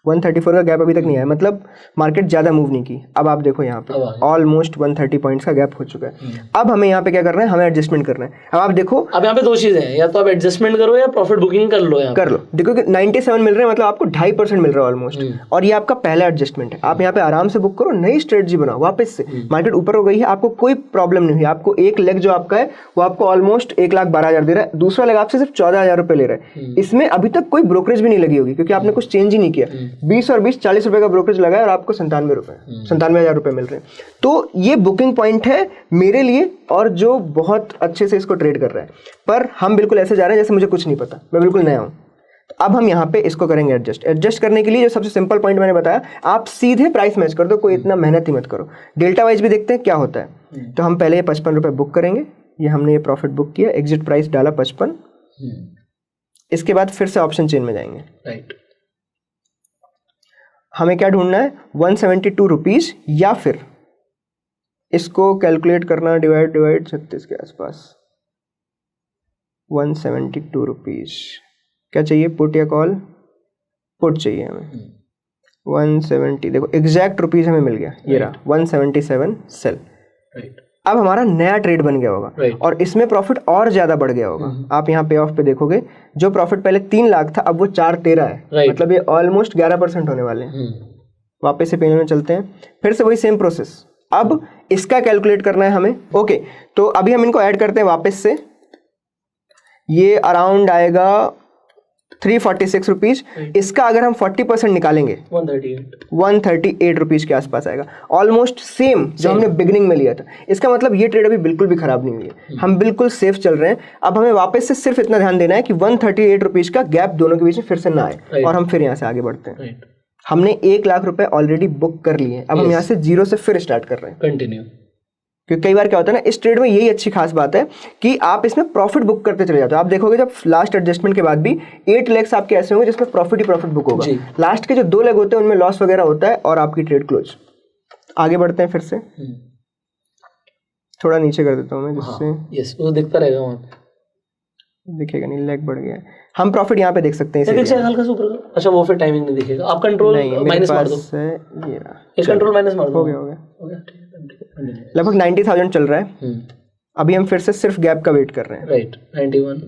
134 का गैप अभी तक नहीं आया, मतलब मार्केट ज़्यादा मूव नहीं की। अब आप देखो यहाँ पे ऑलमोस्ट 130 पॉइंट्स का गैप हो चुका है। अब हमें यहाँ पे क्या करना है, हमें एडजस्टमेंट करना है। अब आप देखो, अब यहाँ पे दो चीज़ें हैं, या तो आप एडजस्टमेंट करो या प्रॉफिट बुकिंग कर लो। कर लो, देखो कि 97 मिल रहे हैं, मतलब आपको 2.5% मिल रहा है ऑलमोस्ट, और ये आपका पहला एडजस्टमेंट है। आप यहाँ पे आराम से बुक करो, नई स्ट्रेटजी बनाओ वापस से। मार्केट ऊपर हो गई है, आपको कोई प्रॉब्लम नहीं हुई, आपको एक लेग जो आपका है वो आपको ऑलमोस्ट 1,12,000 दे रहा है, दूसरा लेग आपसे सिर्फ 14,000 रुपये ले रहा है। इसमें अभी तक कोई ब्रोकरेज भी नहीं लगी होगी क्योंकि आपने कुछ चेंज ही नहीं किया। 20 और 20 40 रुपए का ब्रोकरेज लगा है और आपको 97,000 रुपए मिल रहे हैं। तो ये बुकिंग पॉइंट है मेरे लिए, और जो बहुत अच्छे से इसको ट्रेड कर रहा है। पर हम बिल्कुल ऐसे जा रहे हैं जैसे मुझे कुछ नहीं पता, मैं बिल्कुल नया हूं। तो अब हम यहाँ पे इसको करेंगे एडजस्ट करने के लिए जो सबसे सिंपल पॉइंट मैंने बताया, आप सीधे प्राइस मैच कर दो, कोई इतना मेहनत ही मत करो। डेल्टा वाइज भी देखते हैं क्या होता है। तो हम पहले ये 55 रुपए बुक करेंगे, ये हमने ये प्रॉफिट बुक किया, एग्जिट प्राइस डाला 55। इसके बाद फिर से ऑप्शन चेन में जाएंगे। राइट। हमें क्या ढूंढना है, 172 रुपीज, या फिर इसको कैलकुलेट करना, डिवाइड 36 के आसपास, 172 रुपीज। क्या चाहिए, पुट या कॉल? पुट चाहिए हमें। 170, देखो एग्जैक्ट रुपीज हमें मिल गया, ये रहा 177 सेल। राइट। अब हमारा नया ट्रेड बन गया होगा, और इसमें प्रॉफिट और ज्यादा बढ़ गया होगा। आप यहाँ पे ऑफ पे देखोगे, जो प्रॉफिट पहले 3 लाख था अब वो 413 है, मतलब ये ऑलमोस्ट 11% होने वाले हैं। वापस से पेन में चलते हैं, फिर से वही सेम प्रोसेस। अब इसका कैलकुलेट करना है हमें। ओके, तो अभी हम इनको ऐड करते हैं वापस से। ये अराउंड आएगा 346 रुपीज। इसका अगर हम 40% निकालेंगे 138 रुपीज के आसपास आएगा, ऑलमोस्ट सेम जो हमने बिगिनिंग में लिया था। इसका मतलब ये ट्रेड अभी बिल्कुल भी खराब नहीं हुई है, हम बिल्कुल सेफ चल रहे हैं। अब हमें वापस से सिर्फ इतना ध्यान देना है कि 138 रुपीज का गैप दोनों के बीच में फिर से ना आए, और हम फिर यहाँ से आगे बढ़ते हैं। हमने 1 लाख रुपए ऑलरेडी बुक कर लिए, अब हम यहाँ से जीरो से फिर स्टार्ट कर रहे हैं, कंटिन्यू। क्योंकि कई बार क्या होता है ना, इस ट्रेड में यही अच्छी खास बात है कि आप इसमें प्रॉफिट बुक करते चले जाते हो। आप देखोगे जब लास्ट एडजस्टमेंट के बाद भी 8 लेग्स आपके ऐसे होंगे जिसमें प्रॉफिट ही प्रॉफिट बुक होगा। लास्ट के जो 2 लेग होते हैं उनमें लॉस वगैरह होता है और आपकी ट्रेड क्लोज। आगे बढ़ते हैं फिर से, थोड़ा नीचे कर देता हूँ मैं जिससे यस वो दिखता रहेगा, वहाँ पे दिखेगा नहीं, लेग बढ़ गया है। हम प्रॉफिट यहाँ पे देख सकते हैं, हल्का सा ऊपर। अच्छा वो फिर टाइमिंग नहीं दिखेगा, आप कंट्रोल माइनस मार दो, ये इस कंट्रोल माइनस मार दो। हो गया लगभग 90,000 चल रहा है। अभी हम फिर से सिर्फ गैप का वेट कर रहे हैं। राइट, 91।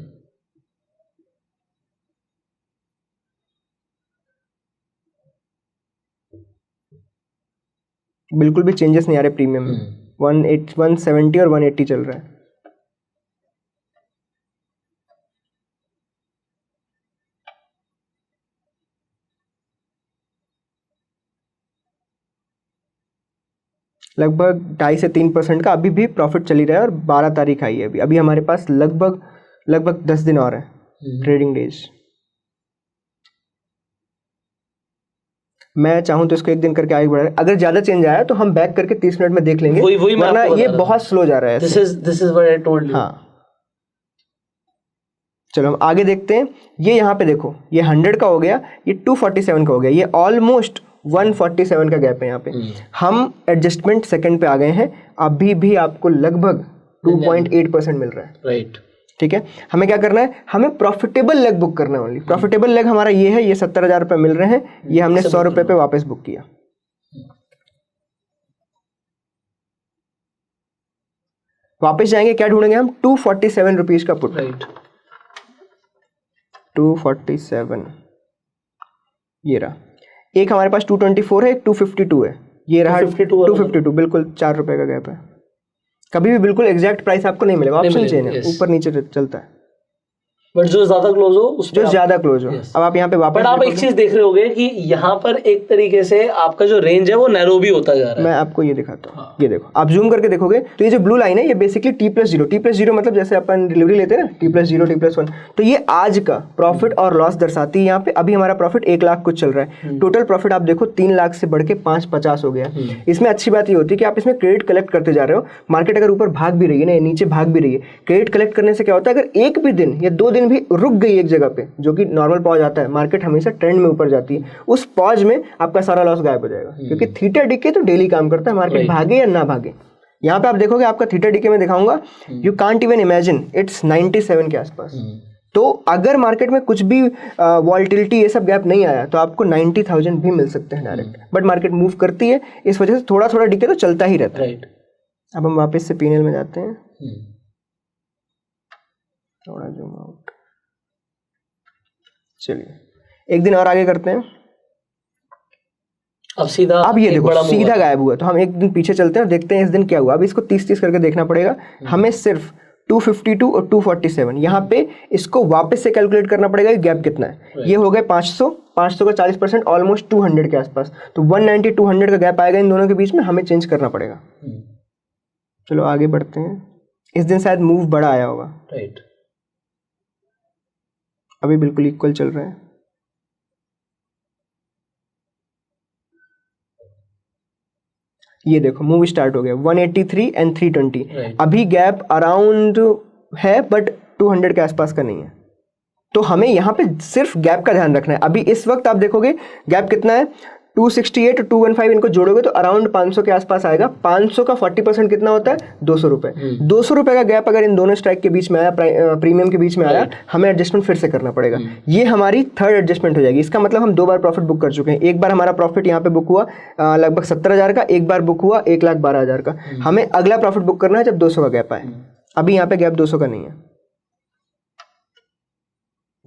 बिल्कुल भी चेंजेस नहीं आ रहे प्रीमियम में। 170 और 180 चल रहा है। लगभग 2.5 से 3% का अभी भी प्रॉफिट चल ही रहा है, और 12 तारीख आई है अभी। अभी हमारे पास लगभग 10 दिन और है ट्रेडिंग डेज। मैं चाहूं तो इसको 1 दिन करके आगे बढ़ा, अगर ज्यादा चेंज आया तो हम बैक करके 30 मिनट में देख लेंगे, वरना ये बहुत स्लो जा रहा है। This is what I told you. हाँ, चलो हम आगे देखते हैं। ये यहाँ पे देखो, ये 100 का हो गया, ये 247 का हो गया, ये ऑलमोस्ट 147 का गैप है यहाँ पे। हम एडजस्टमेंट सेकंड पे आ गए हैं, अभी भी आपको लगभग 2.8% मिल रहा है। राइट, ठीक है। हमें क्या करना है, हमें प्रॉफिटेबल लेग बुक करना है ओनली। प्रॉफिटेबल लेग हमारा ये है, ये 70,000 रुपये मिल रहे हैं, ये हमने 100 रुपये पे वापस बुक किया। वापस जाएंगे, क्या ढूंढेंगे हम, 247 रुपीज का पुट। राइट, 247 ये रहा। एक हमारे पास 224 है, एक 252 है, ये रहा 252, बिल्कुल 4 रुपए का गैप है। कभी भी बिल्कुल एग्जैक्ट प्राइस आपको नहीं मिलेगा, ऑप्शन चेन है, ऊपर नीचे चलता है, बट जो ज्यादा क्लोज हो उस जो ज्यादा क्लोज हो। अब आप यहाँ पे वापस, बट आप एक चीज देख रहे होगे कि यहाँ पर एक तरीके से आपका जो रेंज है वो नैरो भी होता जा रहा है। मैं आपको ये दिखाता हूँ, ये देखो, आप जूम करके देखोगे तो ये जो ब्लू लाइन है ये बेसिकली T+0, T+0 मतलब जैसे अपन डिलीवरी लेते हैं ना, T+0 T+1, तो ये आज का प्रॉफिट और लॉस दर्शाती है। यहाँ पे अभी हमारा प्रॉफिट 1 लाख कुछ चल रहा है, टोटल प्रॉफिट आप देखो 3 लाख से बढ़ के 550 हो गया। इसमें अच्छी बात ये होती है कि आप इसमें क्रेडिट कलेक्ट करते जा रहे हो। मार्केट अगर ऊपर भाग भी रही है ना, नीचे भाग भी रही है, क्रेडिट कलेक्ट करने से क्या होता है, अगर एक भी दिन या 2 दिन भी रुक गई एक जगह पे, जो कि नॉर्मल पॉज आता है, मार्केट हमेशा ट्रेंड में ऊपर जाती है, उस पॉज में आपका सारा लॉस गायब हो जाएगा, क्योंकि थीटा डीके तो डेली काम करता है, मार्केट भागे या ना भागे। यहाँ पे आप देखोगे आपका थीटा डीके में दिखाऊंगा, you can't even imagine, it's 97 के आसपास। तो अगर मार्केट में कुछ भी वॉल्टिलिटी ये सब गैप नहीं आया तो आपको 90,000 भी मिल सकते हैं डायरेक्ट, बट मार्केट मूव करती है, इस वजह से थोड़ा थोड़ा डीके तो चलता ही रहता है। अब हम वापस से पीएनएल में जाते हैं, थोड़ा जूम आउट, चलिए एक दिन और आगे करते हैं। अब ये देखो सीधा गायब हुआ, तो हम एक दिन पीछे चलते हैं और देखते हैं इस दिन क्या हुआ। अब इसको 30-30 करके देखना पड़ेगा हमें, सिर्फ 252 और 247 यहाँ पे इसको वापस से कैलकुलेट करना पड़ेगा कि गैप कितना है। ये हो गए 500 का 40%, ऑलमोस्ट 200 के आसपास, तो 190 200 का गैप आएगा इन दोनों के बीच में, हमें चेंज करना पड़ेगा। चलो आगे बढ़ते हैं। इस दिन शायद मूव बड़ा आया होगा, राइट, अभी बिल्कुल इक्वल चल रहा है। ये देखो मूव स्टार्ट हो गया 183 एंड 320, अभी गैप अराउंड है बट 200 के आसपास का नहीं है, तो हमें यहाँ पे सिर्फ गैप का ध्यान रखना है। अभी इस वक्त आप देखोगे गैप कितना है, 268 और 215, इनको जोड़ोगे तो अराउंड 500 के आसपास आएगा। 500 का 40% कितना होता है, 200 रुपए। 200 रुपए का गैप अगर इन दोनों स्ट्राइक के बीच में आया, प्रीमियम के बीच में आया, हमें एडजस्टमेंट फिर से करना पड़ेगा। ये हमारी थर्ड एडजस्टमेंट हो जाएगी। इसका मतलब हम 2 बार प्रॉफिट बुक कर चुके हैं। एक बार हमारा प्रॉफिट यहाँ पे बुक हुआ लगभग 70,000 का, एक बार बुक हुआ 1,12,000 का। हमें अगला प्रॉफिट बुक करना है जब 200 का गैप आए। अभी यहाँ पे गैप 200 का नहीं है।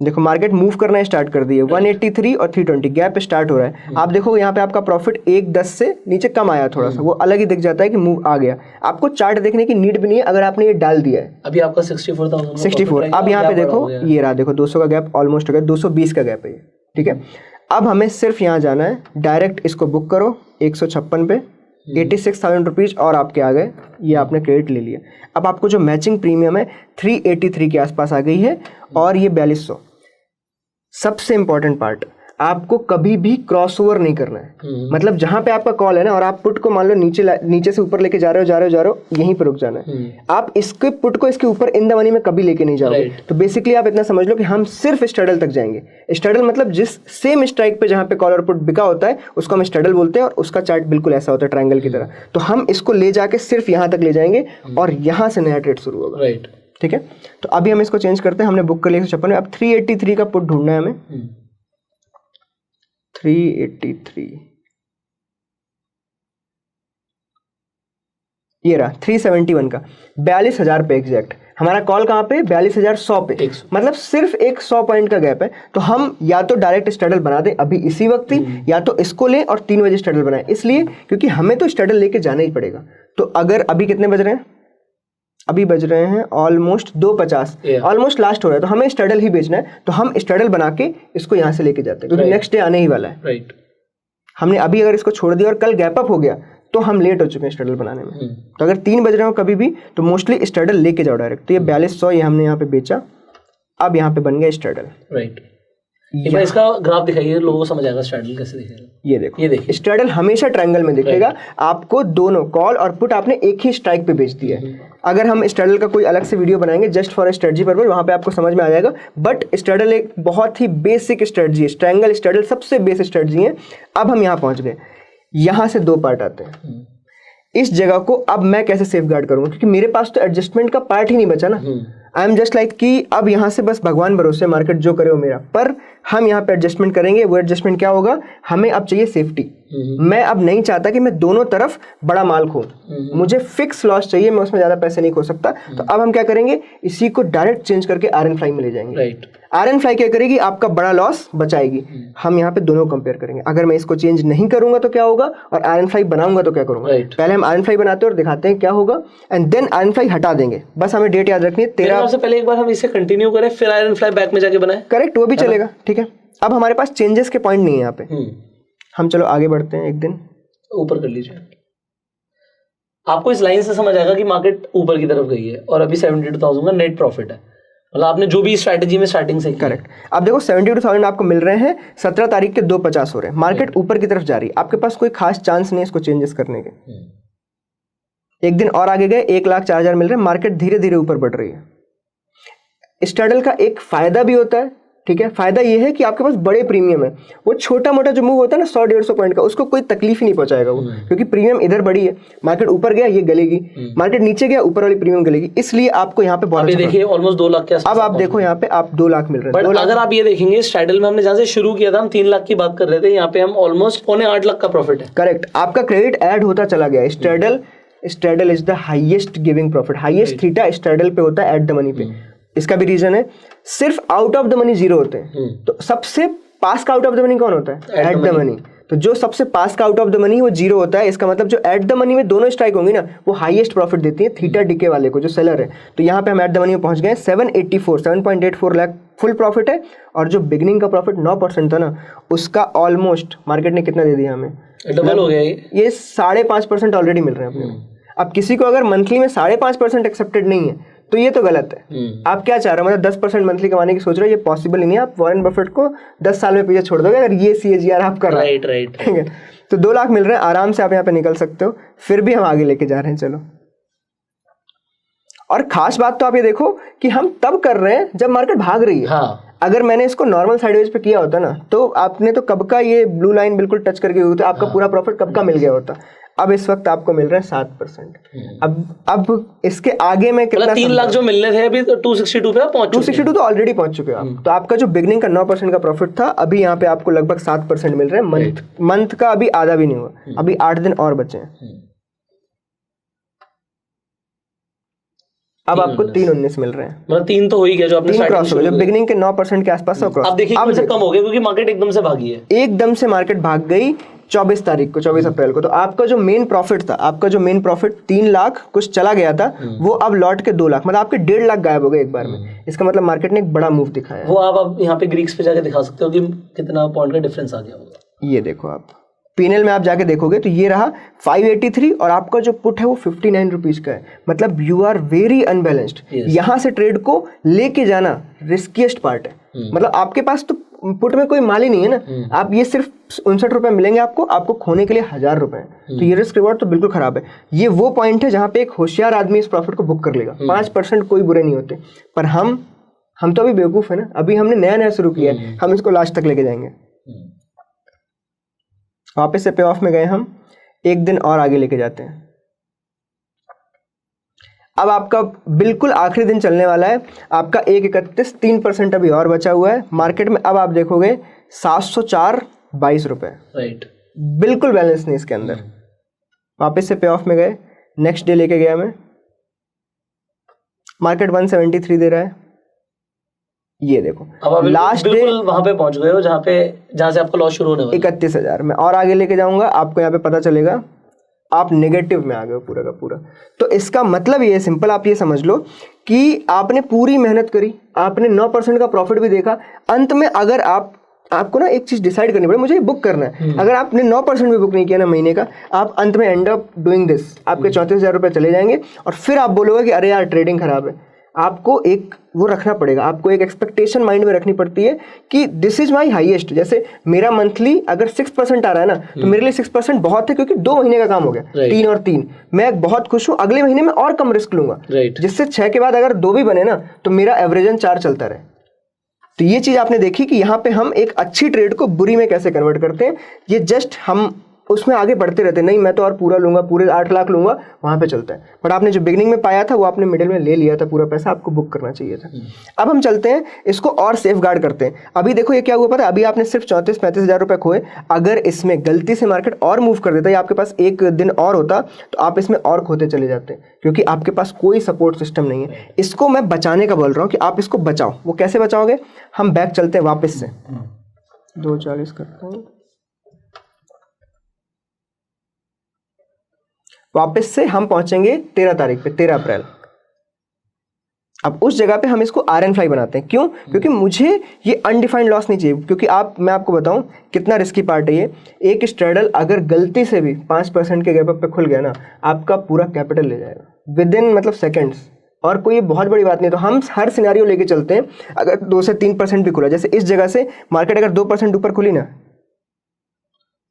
देखो मार्केट मूव करना स्टार्ट कर दी है, 183 और 320 गैप स्टार्ट हो रहा है। आप देखो यहाँ पे आपका प्रॉफिट 1.10 से नीचे कम आया थोड़ा सा, वो अलग ही दिख जाता है कि मूव आ गया। आपको चार्ट देखने की नीड भी नहीं है अगर आपने ये डाल दिया है। अभी आपका 64,000 अब यहाँ पे देखो ये रहा, देखो 200 का गैप ऑलमोस्ट हो गया, 220 का गैप है ये, ठीक है। अब हमें सिर्फ यहाँ जाना है, डायरेक्ट इसको बुक करो 156 पे, 86,000 रुपीज़ और आपके आ गए, ये आपने क्रेडिट ले लिया। अब आपको जो मैचिंग प्रीमियम है 383 के आसपास आ गई है और ये 4200। सबसे इंपॉर्टेंट पार्ट, आपको कभी भी क्रॉस ओवर नहीं करना है। मतलब जहां पे आपका कॉल है ना और आप पुट को मान लो नीचे से ऊपर लेके जा रहे हो, यहीं पे रुक जाना है। आप इसके पुट को इसके ऊपर इन द मनी में कभी लेके नहीं जाओगे। तो बेसिकली आप इतना समझ लो कि हम सिर्फ स्ट्रैडल तक जाएंगे। स्ट्रैडल मतलब जिस सेम स्ट्राइक पे जहां पे कॉल और पुट बिका होता है उसको हम स्ट्रैडल बोलते हैं, और उसका चार्ट बिल्कुल ऐसा होता है ट्रायंगल की तरह। तो हम इसको ले जाके सिर्फ यहाँ तक ले जाएंगे और यहाँ से नया ट्रेड शुरू होगा, राइट, ठीक है। तो अभी हम इसको चेंज करते हैं, हमने बुक कर लिया 156 में। अब 383 का पुट ढूंढना है हमें, 383 ये रहा 371 का, 42,000 पे एग्जैक्ट। हमारा कॉल कहाँ पे, 42,100 पे, मतलब सिर्फ एक 100 पॉइंट का गैप है। तो हम या तो डायरेक्ट स्ट्रैडल बना दें अभी इसी वक्त ही, या तो इसको लें और 3 बजे स्ट्रैडल बनाएं, इसलिए क्योंकि हमें तो स्ट्रैडल लेके जाना ही पड़ेगा। तो अगर अभी कितने बज रहे हैं, अभी बज रहे हैं ऑलमोस्ट 2:50, ऑलमोस्ट लास्ट हो रहा है, तो हमें स्ट्रैडल ही बेचना है। तो हम स्ट्रैडल बना के इसको यहाँ से लेके जाते हैं, क्योंकि नेक्स्ट डे आने ही वाला है, राइट। हमने अभी अगर इसको छोड़ दिया और कल गैप अप हो गया तो हम लेट हो चुके हैं स्ट्रैडल बनाने में। तो अगर 3 बज रहे हो कभी भी तो मोस्टली स्ट्रैडल लेके जाओ डायरेक्ट। तो ये 4200 ये हमने यहाँ पे बेचा, अब यहाँ पे बन गया स्ट्रैडल, राइट। इसका ग्राफ दिखाइए, लोगों को समझ आएगा स्ट्रैडल कैसे दिखेगा। ये देखो स्ट्रैडल हमेशा ट्रायंगल में दिखेगा। आपको दोनों कॉल और पुट आपने एक ही स्ट्राइक पे बेच दिया है। अगर हम स्ट्रैडल का कोई अलग से वीडियो बनाएंगे जस्ट फॉर स्ट्रेटजी पर्पस, वहां पे आपको समझ में आ जाएगा। बट स्ट्रैडल एक बहुत ही बेसिक स्ट्रेटजी है, ट्रायंगल स्ट्रैडल सबसे बेसिक स्ट्रेटजी है। अब हम यहाँ पहुंच गए, यहाँ से 2 पार्ट आते हैं। इस जगह को अब मैं कैसे सेफ गार्ड करूंगा, क्योंकि मेरे पास तो एडजस्टमेंट का पार्ट ही नहीं बचा ना। आई एम जस्ट लाइक कि अब यहाँ से बस भगवान भरोसे, मार्केट जो करे वो मेरा। पर हम यहाँ पे एडजस्टमेंट करेंगे। वो एडजस्टमेंट क्या होगा, हमें अब चाहिए सेफ्टी। मैं अब नहीं चाहता कि मैं दोनों तरफ बड़ा माल खो, मुझे फिक्स लॉस चाहिए, मैं उसमें ज्यादा पैसे नहीं खो सकता। तो अब हम क्या करेंगे, इसी को डायरेक्ट चेंज करके आरएन फ्लाई में ले जाएंगे। राइट, आरएन फ्लाई क्या करेगी, आपका बड़ा लॉस बचाएगी। हम यहाँ पे दोनों कंपेयर करेंगे, अगर मैं इसको चेंज नहीं करूंगा तो क्या होगा, और आरएन फ्लाई बनाऊंगा तो क्या करूंगा। पहले हम आरएन फ्लाई बनाते हैं और दिखाते हैं क्या होगा, एंड देन आरएन फ्लाई हटा देंगे। बस हमें डेट याद रखनी है 13 से पहले एक बार हम इसे कंटिन्यू करें, फिर आयरन फ्लाई बैक में जाके बनाए। करेक्ट, वो भी चलेगा, ठीक है। अब हमारे पास चेंजेस के पॉइंट नहीं है यहाँ पे, हम चलो आगे बढ़ते हैं। एक दिन ऊपर कर लीजिए, आपको इस लाइन से समझ आएगा कि मार्केट ऊपर की तरफ गई है और अभी 72,000 का नेट प्रॉफिट है, मतलब आपने जो भी स्ट्रैटेजी में स्टार्टिंग से। करेक्ट, अब देखो 72,000 आपको मिल रहे हैं, 17 तारीख के 2:50 हो रहे हैं, मार्केट ऊपर की तरफ जा रही है, आपके पास कोई खास चांस नहीं है इसको चेंजेस करने के। एक दिन और आगे गए, 1,04,000 मिल रहे हैं, मार्केट धीरे धीरे ऊपर बढ़ रही है। स्ट्रैडल का एक फायदा भी होता है, ठीक है। फायदा ये है कि आपके पास बड़े प्रीमियम है, वो छोटा मोटा जो मूव होता है ना 100-150 पॉइंट का, उसको कोई तकलीफ ही नहीं पहुंचाएगा वो, क्योंकि प्रीमियम इधर बड़ी है। मार्केट ऊपर गया ये गलेगी, मार्केट नीचे गया ऊपर वाली प्रीमियम गलेगी, इसलिए आपको यहाँ पे बहुत देखिए ऑलमोस्ट 2 लाख के आसपास। अब आप देखो यहाँ पे आप 2 लाख मिल रहे हैं। बट अगर आप ये देखेंगे स्ट्रैडल में हमने जहाँ से शुरू किया था, हम 3 लाख की बात कर रहे थे, यहाँ पे हम ऑलमोस्ट 8.25 लाख का प्रॉफिट है। करेक्ट, आपका क्रेडिट ऐड होता चला गया। Straddle is the highest giving profit, highest theta straddle पे होता है एट द मनी पे। इसका भी रीजन है, सिर्फ आउट ऑफ द मनी 0 होते हैं, तो सबसे पास का आउट ऑफ द मनी कौन होता है, एट द मनी। तो जो सबसे पास का आउट ऑफ द मनी वो 0 होता है, इसका मतलब जो एट द मनी में दोनों स्ट्राइक होंगी ना, वो हाईएस्ट प्रॉफिट देती है थीटा डीके वाले को, जो सेलर है। तो यहाँ पे हम एट द मनी में पहुंच गए, 7.84 लाख फुल प्रॉफिट है, और जो बिगनिंग का प्रॉफिट 9% था ना, उसका ऑलमोस्ट मार्केट ने कितना दे दिया हमें, डबल हो गया। ये 5.5% ऑलरेडी मिल रहे हैं अपने। अब किसी को अगर मंथली में 5.5% एक्सेप्टेड नहीं है तो ये तो गलत है। आप क्या चाह रहे हो, मतलब 10% मंथली कमाने की सोच रहे हो, ये पॉसिबल ही नहीं है। आप वॉरेन बफेट को 10 साल में पीछे छोड़ दोगे अगर ये CAGR आप कर रहे हैं। राइट, ठीक है, तो 2 लाख मिल रहे हैं, आराम से आप यहाँ पे निकल सकते हो। फिर भी हम आगे लेके जा रहे हैं, चलो। और खास बात तो आप ये देखो कि हम तब कर रहे हैं जब मार्केट भाग रही है। हाँ। अगर मैंने इसको नॉर्मल साइडवेज पे किया होता ना, तो आपने तो कब का ये ब्लू लाइन बिल्कुल टच करके हुई होती, आपका पूरा प्रॉफिट कब का मिल गया होता। अब इस वक्त आपको मिल रहा है 7%। अब इसके आगे में कितना, 3 लाख जो मिलने थे अभी तो 262 पे पहुंच चुके हैं। 262 तो ऑलरेडी पहुंच चुके हो आप। तो आपका जो बिगनिंग का 9% का प्रॉफिट था, अभी यहाँ पे आपको लगभग 7% मिल रहे हैं। मंथ का अभी आधा भी नहीं हुआ, अभी 8 दिन और बचे हैं। अब आपको 3.19 मिल रहे हैं, मतलब 3 तो हो ही गया, जो आपने क्रॉस हो गया, जो बिगनिंग के 9% के आसपास क्रॉस। अब देखिए अब कम हो गया क्योंकि मार्केट एकदम से भागी है, एकदम से मार्केट भाग गई 24 तारीख को, 24 अप्रैल को। तो आपका जो मेन प्रॉफिट था, आपका जो मेन प्रॉफिट 3 लाख कुछ चला गया था, वो अब लौट के 2 लाख, मतलब आपके 1.5 लाख गायब हो गए एक बार में। इसका मतलब मार्केट ने एक बड़ा मूव दिखाया। वो आप यहाँ पे ग्रीक्स पे जाके दिखा सकते हो कि कितना पॉइंट का डिफरेंस आ गया होगा। ये देखो आप पीएनएल में आप जाके देखोगे तो ये रहा 583, और आपका जो पुट है वो 59 रुपीज का है। मतलब यू आर वेरी अनबैलेंस्ड। यहाँ से ट्रेड को लेके जाना रिस्कीएस्ट पार्ट है। मतलब आपके पास तो पुट में कोई माल ही नहीं है ना, आप ये सिर्फ 59 रुपए मिलेंगे आपको खोने के लिए 1000 रुपए। तो ये रिस्क रिवॉर्ड तो बिल्कुल खराब है। ये वो पॉइंट है जहाँ पे एक होशियार आदमी इस प्रॉफिट को बुक कर लेगा। 5% कोई बुरे नहीं होते, पर हम तो अभी बेवकूफ है ना, अभी हमने नया शुरू किया है, हम इसको लास्ट तक लेके जाएंगे। वापस से पे ऑफ में गए हम, एक दिन और आगे लेके जाते हैं। अब आपका बिल्कुल आखिरी दिन चलने वाला है, आपका 1.31, 3% अभी और बचा हुआ है मार्केट में। अब आप देखोगे 704.22 रुपए, राइट, बिल्कुल बैलेंस नहीं इसके अंदर। वापस से पे ऑफ में गए, नेक्स्ट डे लेके गया मैं, मार्केट 173 दे रहा है। ये देखो अब लास्ट डे वहां पे पहुंच गए हो जहां से आपका लॉस शुरू होने वाला है। 31,000 में और आगे लेके जाऊंगा, आपको यहाँ पे पता चलेगा आप नेगेटिव में आ गए हो पूरा का पूरा। तो इसका मतलब ये सिंपल, आप ये समझ लो कि आपने पूरी मेहनत करी, आपने 9% का प्रॉफिट भी देखा। अंत में अगर आपको ना एक चीज डिसाइड करनी पड़े, मुझे बुक करना है। अगर आपने 9% भी बुक नहीं किया ना महीने का, आप अंत में एंड अप डूइंग दिस, आपके 34,000 रुपये चले जाएंगे। और फिर आप बोलोगे कि अरे यार ट्रेडिंग खराब है। आपको एक वो रखना पड़ेगा, आपको एक एक्सपेक्टेशन माइंड में रखनी पड़ती है कि दिस इज माई हाईएस्ट। जैसे मेरा मंथली अगर 6% आ रहा है ना, तो मेरे लिए 6% बहुत है, क्योंकि 2 महीने का काम हो गया। 3 और 3 मैं बहुत खुश हूँ। अगले महीने में और कम रिस्क लूंगा, जिससे 6 के बाद अगर 2 भी बने ना, तो मेरा एवरेजन 4 चलता रहे। तो ये चीज आपने देखी कि यहाँ पे हम एक अच्छी ट्रेड को बुरी में कैसे कन्वर्ट करते हैं। ये जस्ट हम उसमें आगे बढ़ते रहते, नहीं मैं तो और पूरा लूंगा, पूरे 8 लाख लूंगा, वहां पे चलता है। बट आपने जो बिगनिंग में पाया था वो आपने मिडिल में ले लिया था, पूरा पैसा आपको बुक करना चाहिए था। अब हम चलते हैं इसको और सेफ गार्ड करते हैं। अभी देखो ये क्या हुआ पता है, अभी आपने सिर्फ 34-35 हज़ार रुपए खोए। अगर इसमें गलती से मार्केट और मूव कर देता या आपके पास एक दिन और होता तो आप इसमें और खोते चले जाते, क्योंकि आपके पास कोई सपोर्ट सिस्टम नहीं है। इसको मैं बचाने का बोल रहा हूँ कि आप इसको बचाओ। वो कैसे बचाओगे, हम बैक चलते हैं वापस से, 240 करते हैं, वापस से हम पहुंचेंगे 13 तारीख पे, 13 अप्रैल। अब उस जगह पे हम इसको आयरन फ्लाई बनाते हैं। क्यों? क्योंकि मुझे ये अनडिफाइंड लॉस नहीं चाहिए। क्योंकि मैं आपको बताऊं कितना रिस्की पार्ट है ये। एक स्ट्रेडल अगर गलती से भी 5% के गैप अप पे खुल गया ना, आपका पूरा कैपिटल ले जाएगा विद इन मतलब सेकेंड्स। और कोई बहुत बड़ी बात नहीं। तो हम हर सिनेरियो लेके चलते हैं। अगर 2 से 3% भी खुला, जैसे इस जगह से मार्केट अगर 2% ऊपर खुली ना,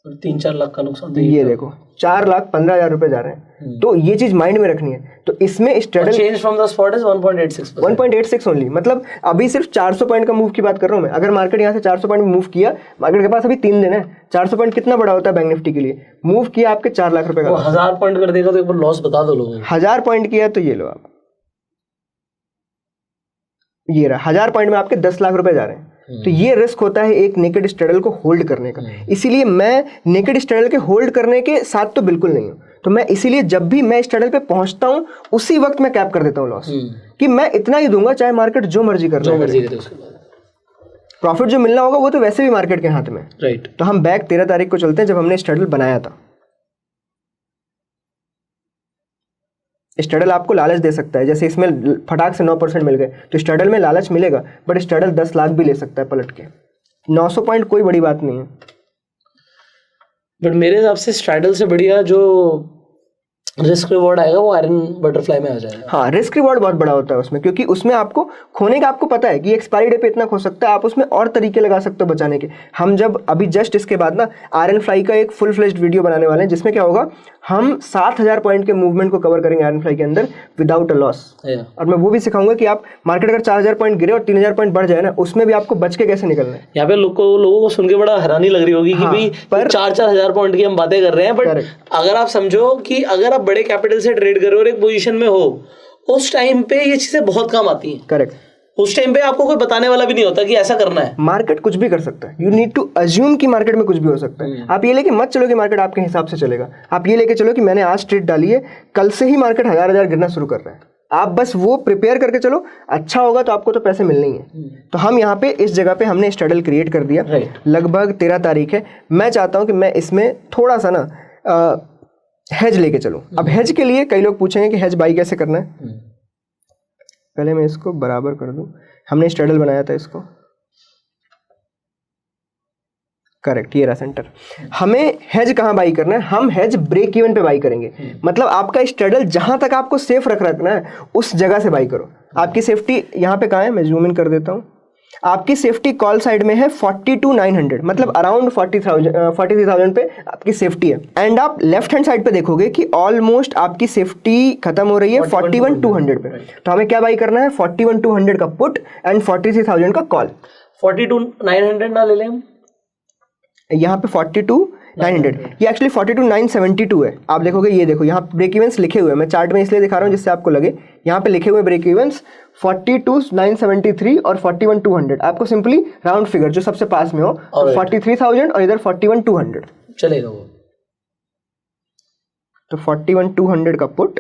3-4 लाख का नुकसान। ये देखो 4,15,000 रुपए जा रहे हैं। तो ये चीज माइंड में रखनी है। तो इसमें straddle change from the spot is 1.86 only. मतलब अभी सिर्फ 400 पॉइंट का मूव की बात कर रहा हूं मैं। अगर मार्केट यहाँ से 400 पॉइंट मूव किया, मार्केट के पास अभी 3 दिन है, 400 पॉइंट कितना बड़ा होता है बैंक निफ्टी के लिए, मूव किया आपके 4 लाख रुपए का। 1000 पॉइंट कर देगा तो एक बार लॉस बता दो लोगों को। 1000 पॉइंट किया तो ये लो आप, ये रहा 1000 पॉइंट में आपके 10 लाख रुपए जा रहे हैं। तो ये रिस्क होता है एक नेकेड स्ट्रेडल को होल्ड करने का। इसीलिए मैं नेकेड स्ट्रेडल के होल्ड करने के साथ तो बिल्कुल नहीं हूं। तो मैं इसीलिए जब भी मैं स्ट्रेडल पे पहुंचता हूं उसी वक्त मैं कैप कर देता हूं लॉस, कि मैं इतना ही दूंगा चाहे मार्केट जो मर्जी करे, उसके बाद प्रॉफिट जो मिलना होगा वो तो वैसे भी मार्केट के हाथ में। राइट। तो हम बैक 13 तारीख को चलते हैं जब हमने स्ट्रेडल बनाया था। स्ट्रेडल आपको लालच दे सकता है, जैसे इसमें फटाक से 9% मिल गए तो स्ट्रेडल में लालच मिलेगा, बट स्ट्रेडल 10 लाख भी ले सकता है पलट के। 900 पॉइंट कोई बड़ी बात नहीं है। बट मेरे हिसाब से स्ट्रेडल से बढ़िया जो रिस्क रिवॉर्ड आएगा वो आयरन बटरफ्लाई में आ जाएगा। हाँ, रिस्क रिवॉर्ड बहुत बड़ा होता है उसमें, क्योंकि उसमें आपको खोने का आपको पता है कि एक्सपायरी डे पे इतना खो सकता है। आप उसमें और तरीके लगा सकते हो बचाने के। हम जब अभी जस्ट इसके बाद ना आयरन फ्लाई का एक फुल फ्लेज्ड वीडियो बनाने वाले हैं, जिसमें क्या होगा, हम 7000 पॉइंट के मूवमेंट को कवर करेंगे आयरन फ्लाई के अंदर विदाउट अ लॉस। और मैं वो भी सिखाऊंगा कि आप मार्केट अगर 4000 पॉइंट गिरे और 3000 पॉइंट बढ़ जाए ना, उसमें भी आपको बच के कैसे निकलना है। यहाँ पे लोगों को सुन के बड़ा हैरानी लग रही होगी कि भाई 4-4 हजार पॉइंट की हम बातें कर रहे हैं। बट अगर आप समझो कि अगर आप बड़े कैपिटल से ट्रेड कर रहे हो और एक पोजीशन में हो, उस टाइम पे ये चीजें बहुत काम आती हैं। करेक्ट। उस टाइम पे आपको कोई बताने वाला भी नहीं होता कि ऐसा करना है। मार्केट कुछ भी कर सकता है। यू नीड टू अज्यूम कि मार्केट में कुछ भी हो सकता है। आप ये लेके मत चलो कि मार्केट आपके हिसाब से चलेगा। आप ये लेके चलो कि मैंने आज ट्रेड डाली है, कल से ही मार्केट 1000 गिरना शुरू कर रहा है। आप बस वो प्रिपेयर करके चलो, अच्छा होगा तो आपको तो पैसे मिलने ही है। तो हम यहाँ पे इस जगह पे हमने स्ट्रेडल क्रिएट कर दिया। लगभग 13 तारीख है। मैं चाहता हूँ कि मैं इसमें थोड़ा सा ना हेज लेके चलूँ। अब हेज के लिए कई लोग पूछेंगे कि हेज बाई कैसे करना है। पहले मैं इसको बराबर कर दूं। हमने स्ट्रेडल बनाया था इसको, करेक्ट, ये रहा सेंटर। हमें हेज कहाँ बाई करना है, हम हेज ब्रेक इवन पे बाई करेंगे। मतलब आपका स्ट्रेडल जहां तक आपको सेफ रखना है उस जगह से बाई करो। आपकी सेफ्टी यहाँ पे कहाँ है, मैं जूम इन कर देता हूँ। आपकी सेफ्टी कॉल साइड में है 42,900, मतलब अराउंड 43,000 पे आपकी सेफ्टी है। एंड आप लेफ्ट हैंड साइड पे देखोगे कि ऑलमोस्ट आपकी सेफ्टी खत्म हो रही है 41,200 पे। तो हमें क्या बाई करना है, 41,200 का पुट एंड 43,000 का कॉल। 42,900 ना ले लें हम, यहाँ पे 42,900, ये एक्चुअली 42,972 है। आप देखोगे, ये देखो यहाँ ब्रेक इवेंट्स लिखे हुए हैं। मैं चार्ट में इसलिए दिखा रहा हूँ जिससे आपको लगे। यहाँ पे लिखे हुए ब्रेक इवेंट्स 42,973 और 41,200। आपको सिंपली राउंड फिगर जो सबसे पास में हो, 43,000 और इधर 41,200 चलेगा वो। तो 41,200 का पुट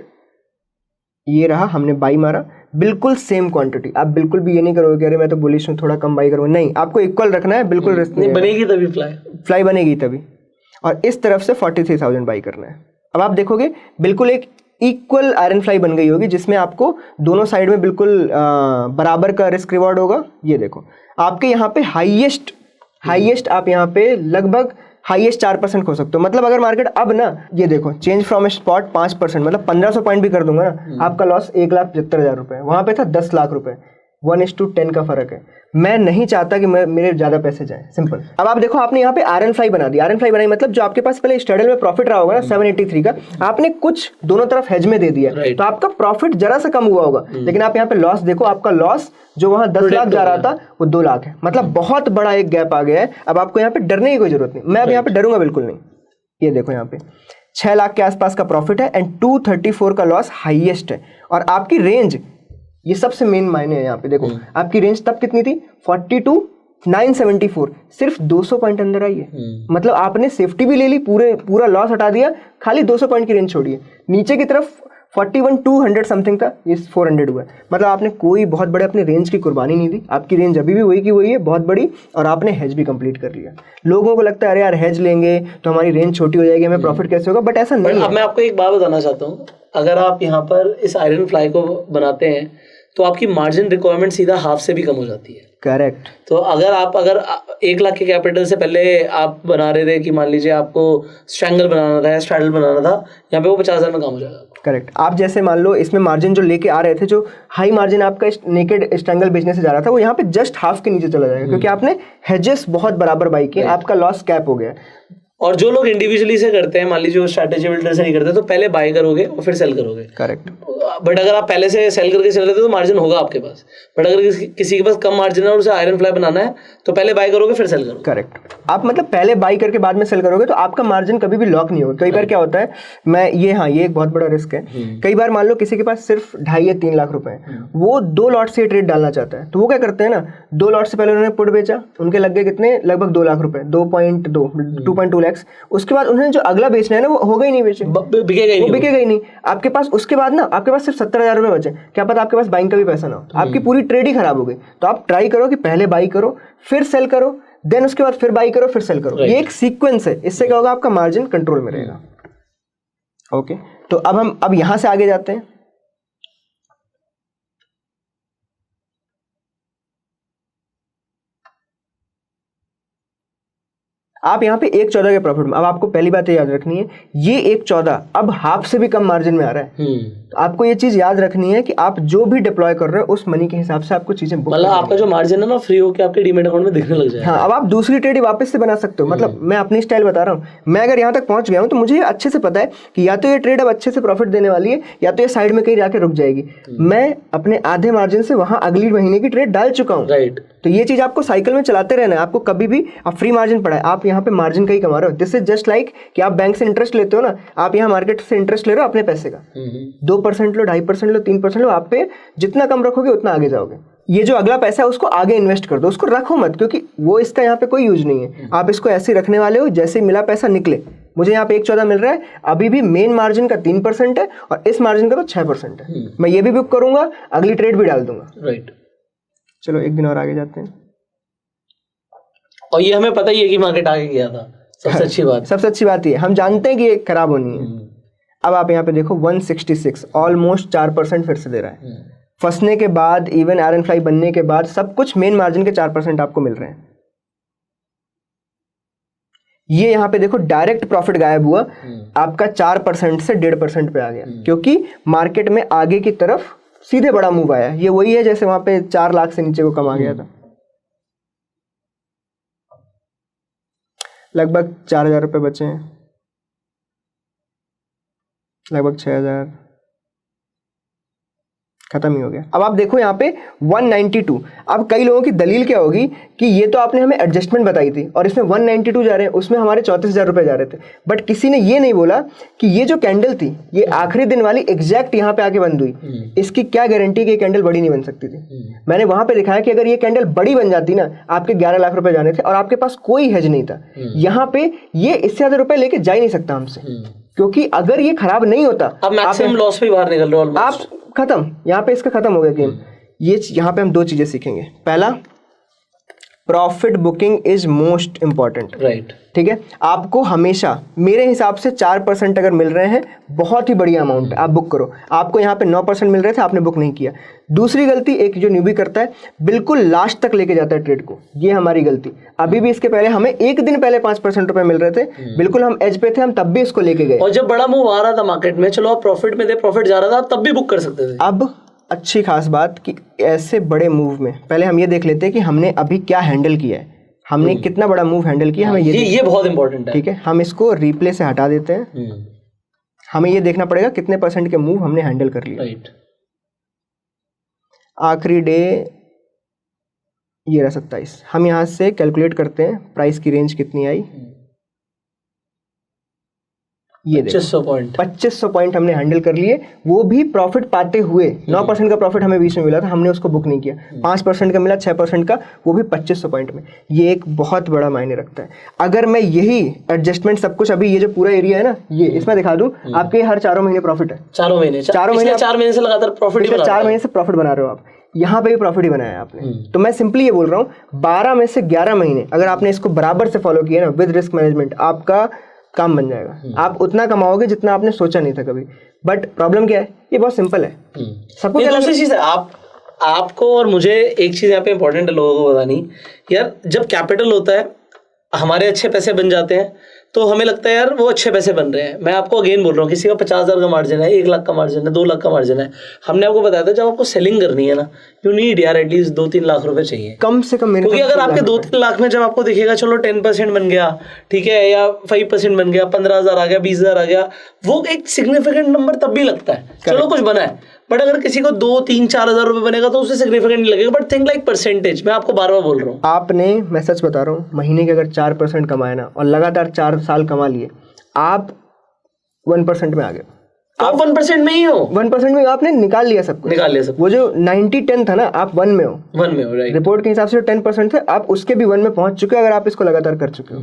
ये रहा, हमने बाई मारा। बिल्कुल सेम क्वांटिटी। आप बिल्कुल भी ये नहीं करोगे अरे मैं तो बुलिश हूँ थोड़ा कम बाई करूँगा, नहीं, आपको इक्वल रखना है। बिल्कुल रिस्क नहीं बनेगी तभी फ्लाई बनेगी तभी। और इस तरफ से 43,000 बाई करना है। अब आप देखोगे बिल्कुल एक इक्वल आयरन फ्लाई बन गई होगी, जिसमें आपको दोनों साइड में बिल्कुल बराबर का रिस्क रिवॉर्ड होगा। ये देखो आपके यहाँ पे हाईएस्ट आप यहाँ पे लगभग हाईएस्ट 4% हो सकते हो। मतलब अगर मार्केट अब ना, ये देखो चेंज फ्रॉम स्पॉट 5%, मतलब 1500 पॉइंट भी कर दूंगा ना, आपका लॉस 1,75,000 रुपए। वहां पे था 10 लाख रुपए। 1:10 का फर्क है। मैं नहीं चाहता कि मेरे ज्यादा पैसे जाएं, सिंपल। अब आप देखो आपने यहाँ पे आयरन फ्लाई बना दी। आयरन फ्लाई बनाई मतलब जो आपके पास पहले स्ट्रेडल में प्रॉफिट रहा होगा ना 783 का, आपने कुछ दोनों तरफ हेज में दे दिया, तो आपका प्रॉफिट जरा सा कम हुआ होगा। लेकिन आप यहाँ पे लॉस देखो, आपका लॉस जो वहां 10 लाख जा रहा था वो 2 लाख है। मतलब बहुत बड़ा एक गैप आ गया है। अब आपको यहाँ पे डरने की कोई जरूरत नहीं। मैं अब यहाँ पे डरूंगा बिल्कुल नहीं। ये देखो यहाँ पे 6 लाख के आसपास का प्रॉफिट है एंड 234 का लॉस हाईएस्ट है। और आपकी रेंज, ये सबसे मेन मायने है यहाँ पे, देखो आपकी रेंज तब कितनी थी 40 to 974, सिर्फ 200 पॉइंट अंदर आई है। मतलब आपने सेफ्टी भी ले ली, पूरा लॉस हटा दिया, खाली 200 पॉइंट की रेंज छोड़ी है। नीचे की तरफ 41,200 समथिंग था, ये 400 हुआ है। मतलब आपने कोई बहुत बड़े अपने रेंज की कुर्बानी नहीं दी, आपकी रेंज अभी भी वही की वही है, बहुत बड़ी, और आपने हेज भी कंप्लीट कर लिया। लोगों को लगता है अरे यार हेज लेंगे तो हमारी रेंज छोटी हो जाएगी, हमें प्रॉफिट कैसे होगा, बट ऐसा नहीं है। अब मैं आपको एक बात बताना चाहता हूँ, अगर आप यहाँ पर इस आयरन फ्लाई को बनाते हैं तो आपकी मार्जिन रिक्वायरमेंट सीधा हाफ से भी कम हो जाती है। करेक्ट। तो अगर 1 लाख के कैपिटल से पहले आप बना रहे थे कि मान लीजिए आपको स्ट्रैंगल बनाना था या स्ट्रैडल बनाना था, यहाँ पे वो 50,000 में काम हो जाएगा। करेक्ट। आप जैसे मान लो इसमें मार्जिन जो लेके आ रहे थे, जो हाई मार्जिन आपका नेकेड स्ट्रैंगल बेचने से जा रहा था, वो यहाँ पे जस्ट हाफ के नीचे चला जाएगा, क्योंकि आपने हेजेस बहुत बराबर बाई किए, आपका लॉस कैप हो गया। और जो लोग इंडिविजुअली से करते हैं, मान लीजिए वो स्ट्रैटेजी बिल्डर से नहीं करते, तो पहले बाय करोगे और फिर सेल करोगे। करेक्ट। बट अगर आप पहले से सेल करके चल रहे थे तो मार्जिन होगा आपके पास। बट अगर किसी के पास कम मार्जिन है और उसे आयरन फ्लाई बनाना है तो पहले बाय करोगे फिर सेल करोगे। करेक्ट। आप मतलब पहले बाई करके बाद में सेल करोगे तो आपका मार्जिन कभी भी लॉक नहीं होगा। कई बार क्या होता है, ये एक बहुत बड़ा रिस्क है। कई बार मान लो किसी के पास सिर्फ 2.5 या 3 लाख रुपए है, वो 2 लॉट से ट्रेड डालना चाहता है, तो वो क्या करते हैं ना, 2 लॉट से पहले उन्होंने पुट बेचा, उनके लग गए कितने, लगभग 2 लाख रुपए, 2.2 लाख। उसके बाद उन्होंने जो अगला बेचना है ना, वो होगा ही नहीं बेचे, बिकेगा ही नहीं। आपके पास उसके बाद ना आपके पास सिर्फ 70,000 रुपए बचे, क्या पता आपके पास बाइंग का भी पैसा ना हो, आपकी पूरी ट्रेड ही खराब हो गई। तो आप ट्राई करो कि पहले बाई करो फिर सेल करो, देन उसके बाद फिर बाई करो फिर सेल करो। ये एक सीक्वेंस है, इससे क्या होगा, आपका मार्जिन कंट्रोल में रहेगा। ओके, तो अब यहां से आगे जाते हैं। आप यहाँ पे 1.14 के प्रॉफिट में, अब आपको पहली बात ये याद रखनी है, ये 1.14 अब हाफ से भी कम मार्जिन में आ रहा है। तो आपको ये चीज याद रखनी है कि आप जो भी डिप्लॉय कर रहे हो उस मनी के हिसाब से आपको चीजें, मतलब आपका जो मार्जिन है ना फ्री होकर आपके डीमैट अकाउंट में दिखने लग जाएगा। हाँ, अब आप दूसरी ट्रेड वापस से बना सकते हो। मतलब मैं अपनी स्टाइल बता रहा हूँ, मैं अगर यहाँ तक पहुंच गया हूँ तो मुझे अच्छे से पता है कि या तो ये ट्रेड अब अच्छे से प्रॉफिट देने वाली है, या तो ये साइड में कहीं जाके रुक जाएगी। मैं अपने आधे मार्जिन से वहां अगली महीने की ट्रेड डाल चुका हूँ। राइट। तो ये चीज आपको साइकिल में चलाते रहना है। आपको कभी भी, आप फ्री मार्जिन पड़ा है, आप यहाँ पे मार्जिन का ही कमा रहे हो। दिस इज जस्ट लाइक कि आप बैंक से इंटरेस्ट लेते हो ना, आप यहाँ मार्केट से इंटरेस्ट ले रहे हो अपने पैसे का, 2% लो, 2.5% लो, 3% लो, आप पे जितना कम रखोगे उतना आगे जाओगे। ये जो अगला पैसा है उसको आगे इन्वेस्ट कर दो, उसको रखो मत, क्योंकि वो इसका यहाँ पे कोई यूज नहीं है। आप इसको ऐसे ही रखने वाले हो, जैसे ही मिला पैसा निकले। मुझे यहाँ पे 1.14 मिल रहा है, अभी भी मेन मार्जिन का 3% है और इस मार्जिन का तो 6% है। मैं ये भी बुक करूंगा, अगली ट्रेड भी डाल दूंगा। राइट। चलो एक दिन और आगे जाते हैं। और ये हमें पता ही है कि मार्केट आगे गया था। सबसे अच्छी बात ये, हम जानते हैं कि ये खराब होनी है। अब आप यहाँ पे देखो 166, ऑलमोस्ट 4% फिर से दे रहा है। फंसने के बाद, इवन आयरन फ्लाई बनने के बाद, सब कुछ मेन मार्जिन के 4% आपको मिल रहे हैं। ये यहाँ पे देखो डायरेक्ट प्रॉफिट गायब हुआ, आपका 4% से 1.5% पे आ गया, क्योंकि मार्केट में आगे की तरफ सीधे बड़ा मूव आया। ये वही है जैसे वहां पे 4 लाख से नीचे को कम आ गया था। लगभग 4,000 रुपये बचे हैं, लगभग 6,000, खत्म ही हो गया। अब आप देखो यहाँ पे 192। अब कई लोगों की दलील क्या होगी कि ये तो आपने हमें एडजस्टमेंट बताई थी और इसमें 192 जा रहे हैं, उसमें हमारे 34,000 रुपये जा रहे थे। बट किसी ने ये नहीं बोला कि ये जो कैंडल थी ये आखिरी दिन वाली एग्जैक्ट यहाँ पे आके बंद हुई, इसकी क्या गारंटी कि ये कैंडल बड़ी नहीं बन सकती थी। मैंने वहां पे दिखाया कि अगर ये कैंडल बड़ी बन जाती ना, आपके 11 लाख रुपए जाने थे और आपके पास कोई हेज नहीं था। यहाँ पे ये इससे ज्यादा रुपए लेके जा ही नहीं सकता हमसे, क्योंकि अगर ये खराब नहीं होता, अब मैक्सिमम लॉस पे बाहर निकल रहे हो आप, खत्म। यहाँ पे इसका खत्म हो गया गेम। ये यहाँ पे हम 2 चीजें सीखेंगे। पहला, profit booking is most important. Right, ठीक है। आपको हमेशा, मेरे हिसाब से 4% अगर मिल रहे हैं, बहुत ही बढ़िया अमाउंट है, आप बुक करो। आपको यहाँ पे 9% मिल रहे थे, आपने बुक नहीं किया। दूसरी गलती एक जो न्यूबी करता है, बिल्कुल लास्ट तक लेके जाता है ट्रेड को, ये हमारी गलती। अभी भी इसके पहले हमें एक दिन पहले 5% रुपए मिल रहे थे, बिल्कुल हम एज पे थे, हम तब भी इसको लेके गए। और जब बड़ा मूव आ रहा था मार्केट में, चलो आप प्रॉफिट में थे, प्रॉफिट जा रहा था, तब भी बुक कर सकते थे। अब अच्छी खास बात कि ऐसे बड़े मूव में पहले हम ये देख लेते हैं कि हमने अभी क्या हैंडल किया है, हमने कितना बड़ा मूव हैंडल किया। हमें ये बहुत इंपॉर्टेंट है। ठीक है, हम इसको रिप्ले से हटा देते हैं। हमें ये देखना पड़ेगा कितने % के मूव हमने हैंडल कर लिया। राइट, आखिरी डे ये रहा 27। हम यहाँ से कैलकुलेट करते हैं प्राइस की रेंज कितनी आई। ये 2500 पॉइंट हमने हैंडल कर लिए, वो भी प्रॉफिट पाते हुए। 9% का प्रॉफिट हमें बीच में मिला था, हमने उसको बुक नहीं किया। 5% का मिला, 6% का, वो भी 2500 पॉइंट में। ये एक बहुत बड़ा मायने रखता है। अगर मैं यही एडजस्टमेंट सब कुछ अभी ये जो पूरा एरिया है ना, ये इसमें दिखा दूं, आपके हर 4 महीने प्रॉफिट है। 4 महीने 4 महीने से लगातार प्रॉफिट, 4 महीने से प्रॉफिट बना रहे हो आप। यहाँ पे भी प्रॉफिट ही बनाया आपने। तो मैं सिंपली ये बोल रहा हूँ 12 में से 11 महीने अगर आपने इसको बराबर से फॉलो किया ना विद रिस्क मैनेजमेंट, आपका काम बन जाएगा। आप उतना कमाओगे जितना आपने सोचा नहीं था कभी। बट प्रॉब्लम क्या है, ये बहुत सिंपल है। सबको दूसरी चीज है, आपको और मुझे एक चीज यहाँ पे इंपॉर्टेंट है लोगों को बतानी यार, जब कैपिटल होता है हमारे अच्छे पैसे बन जाते हैं तो हमें लगता है यार वो अच्छे पैसे बन रहे हैं। मैं आपको अगेन बोल रहा हूँ, किसी का 50,000 का मार्जिन है, 1 लाख का मार्जिन है, 2 लाख का मार्जिन है। हमने आपको बताया था जब आपको सेलिंग करनी है ना, यू नीड यार एटलीस्ट 2-3 लाख रुपए चाहिए कम से कम। क्योंकि अगर आपके 2-3 लाख में जब आपको दिखेगा चलो 10% बन गया, ठीक है, या 5% बन गया, 15,000 आ गया, 20,000 आ गया, वो एक सिग्निफिकेंट नंबर तब भी लगता है, चलो कुछ बना है। बट अगर किसी को 2-3-4 हज़ार रुपए बनेगा तो उसे सिग्निफिकेंट नहीं लगेगा। बट थिंक लाइक परसेंटेज, मैं आपको बार बार बोल रहा हूँ। आपने, मैं सच बता रहा हूँ, महीने के अगर 4% कमाए ना और लगातार 4 साल कमा लिए, आप 1% में आ गए। आप 1% में ही हो। 1% में आपने निकाल लिया सब कुछ, निकाल लिया सब। वो जो 90-10 था ना, आप 1 में हो। 1 में हो, राइट। रिपोर्ट के हिसाब से 10% थे, आप उसके भी 1 में पहुंच चुके हो अगर आप इसको लगातार कर चुके हो।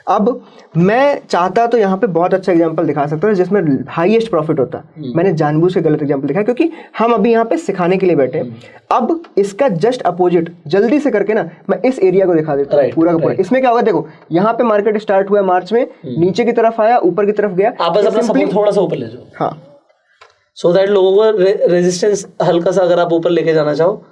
अब मैं चाहता तो यहाँ पे बहुत अच्छा एग्जांपल दिखा सकता हूँ जिसमें हाईएस्ट प्रॉफिट होता। मैंने जानबूझ के गलत एग्जांपल दिखाया क्योंकि हम अभी यहाँ पे सिखाने के लिए बैठे हैं। अब इसका जस्ट अपोजिट जल्दी से करके ना मैं इस एरिया को दिखा देता हूँ पूरा का पूरा। इसमें क्या होगा, देखो यहाँ पे मार्केट स्टार्ट हुआ मार्च में, नीचे की तरफ आया, ऊपर की तरफ गया। आप बस अपना सपोर्ट थोड़ा सा ऊपर ले जाओ, हाँ, सो दैट लोगों को रेजिस्टेंस हल्का सा अगर आप ऊपर लेके जाना चाहो।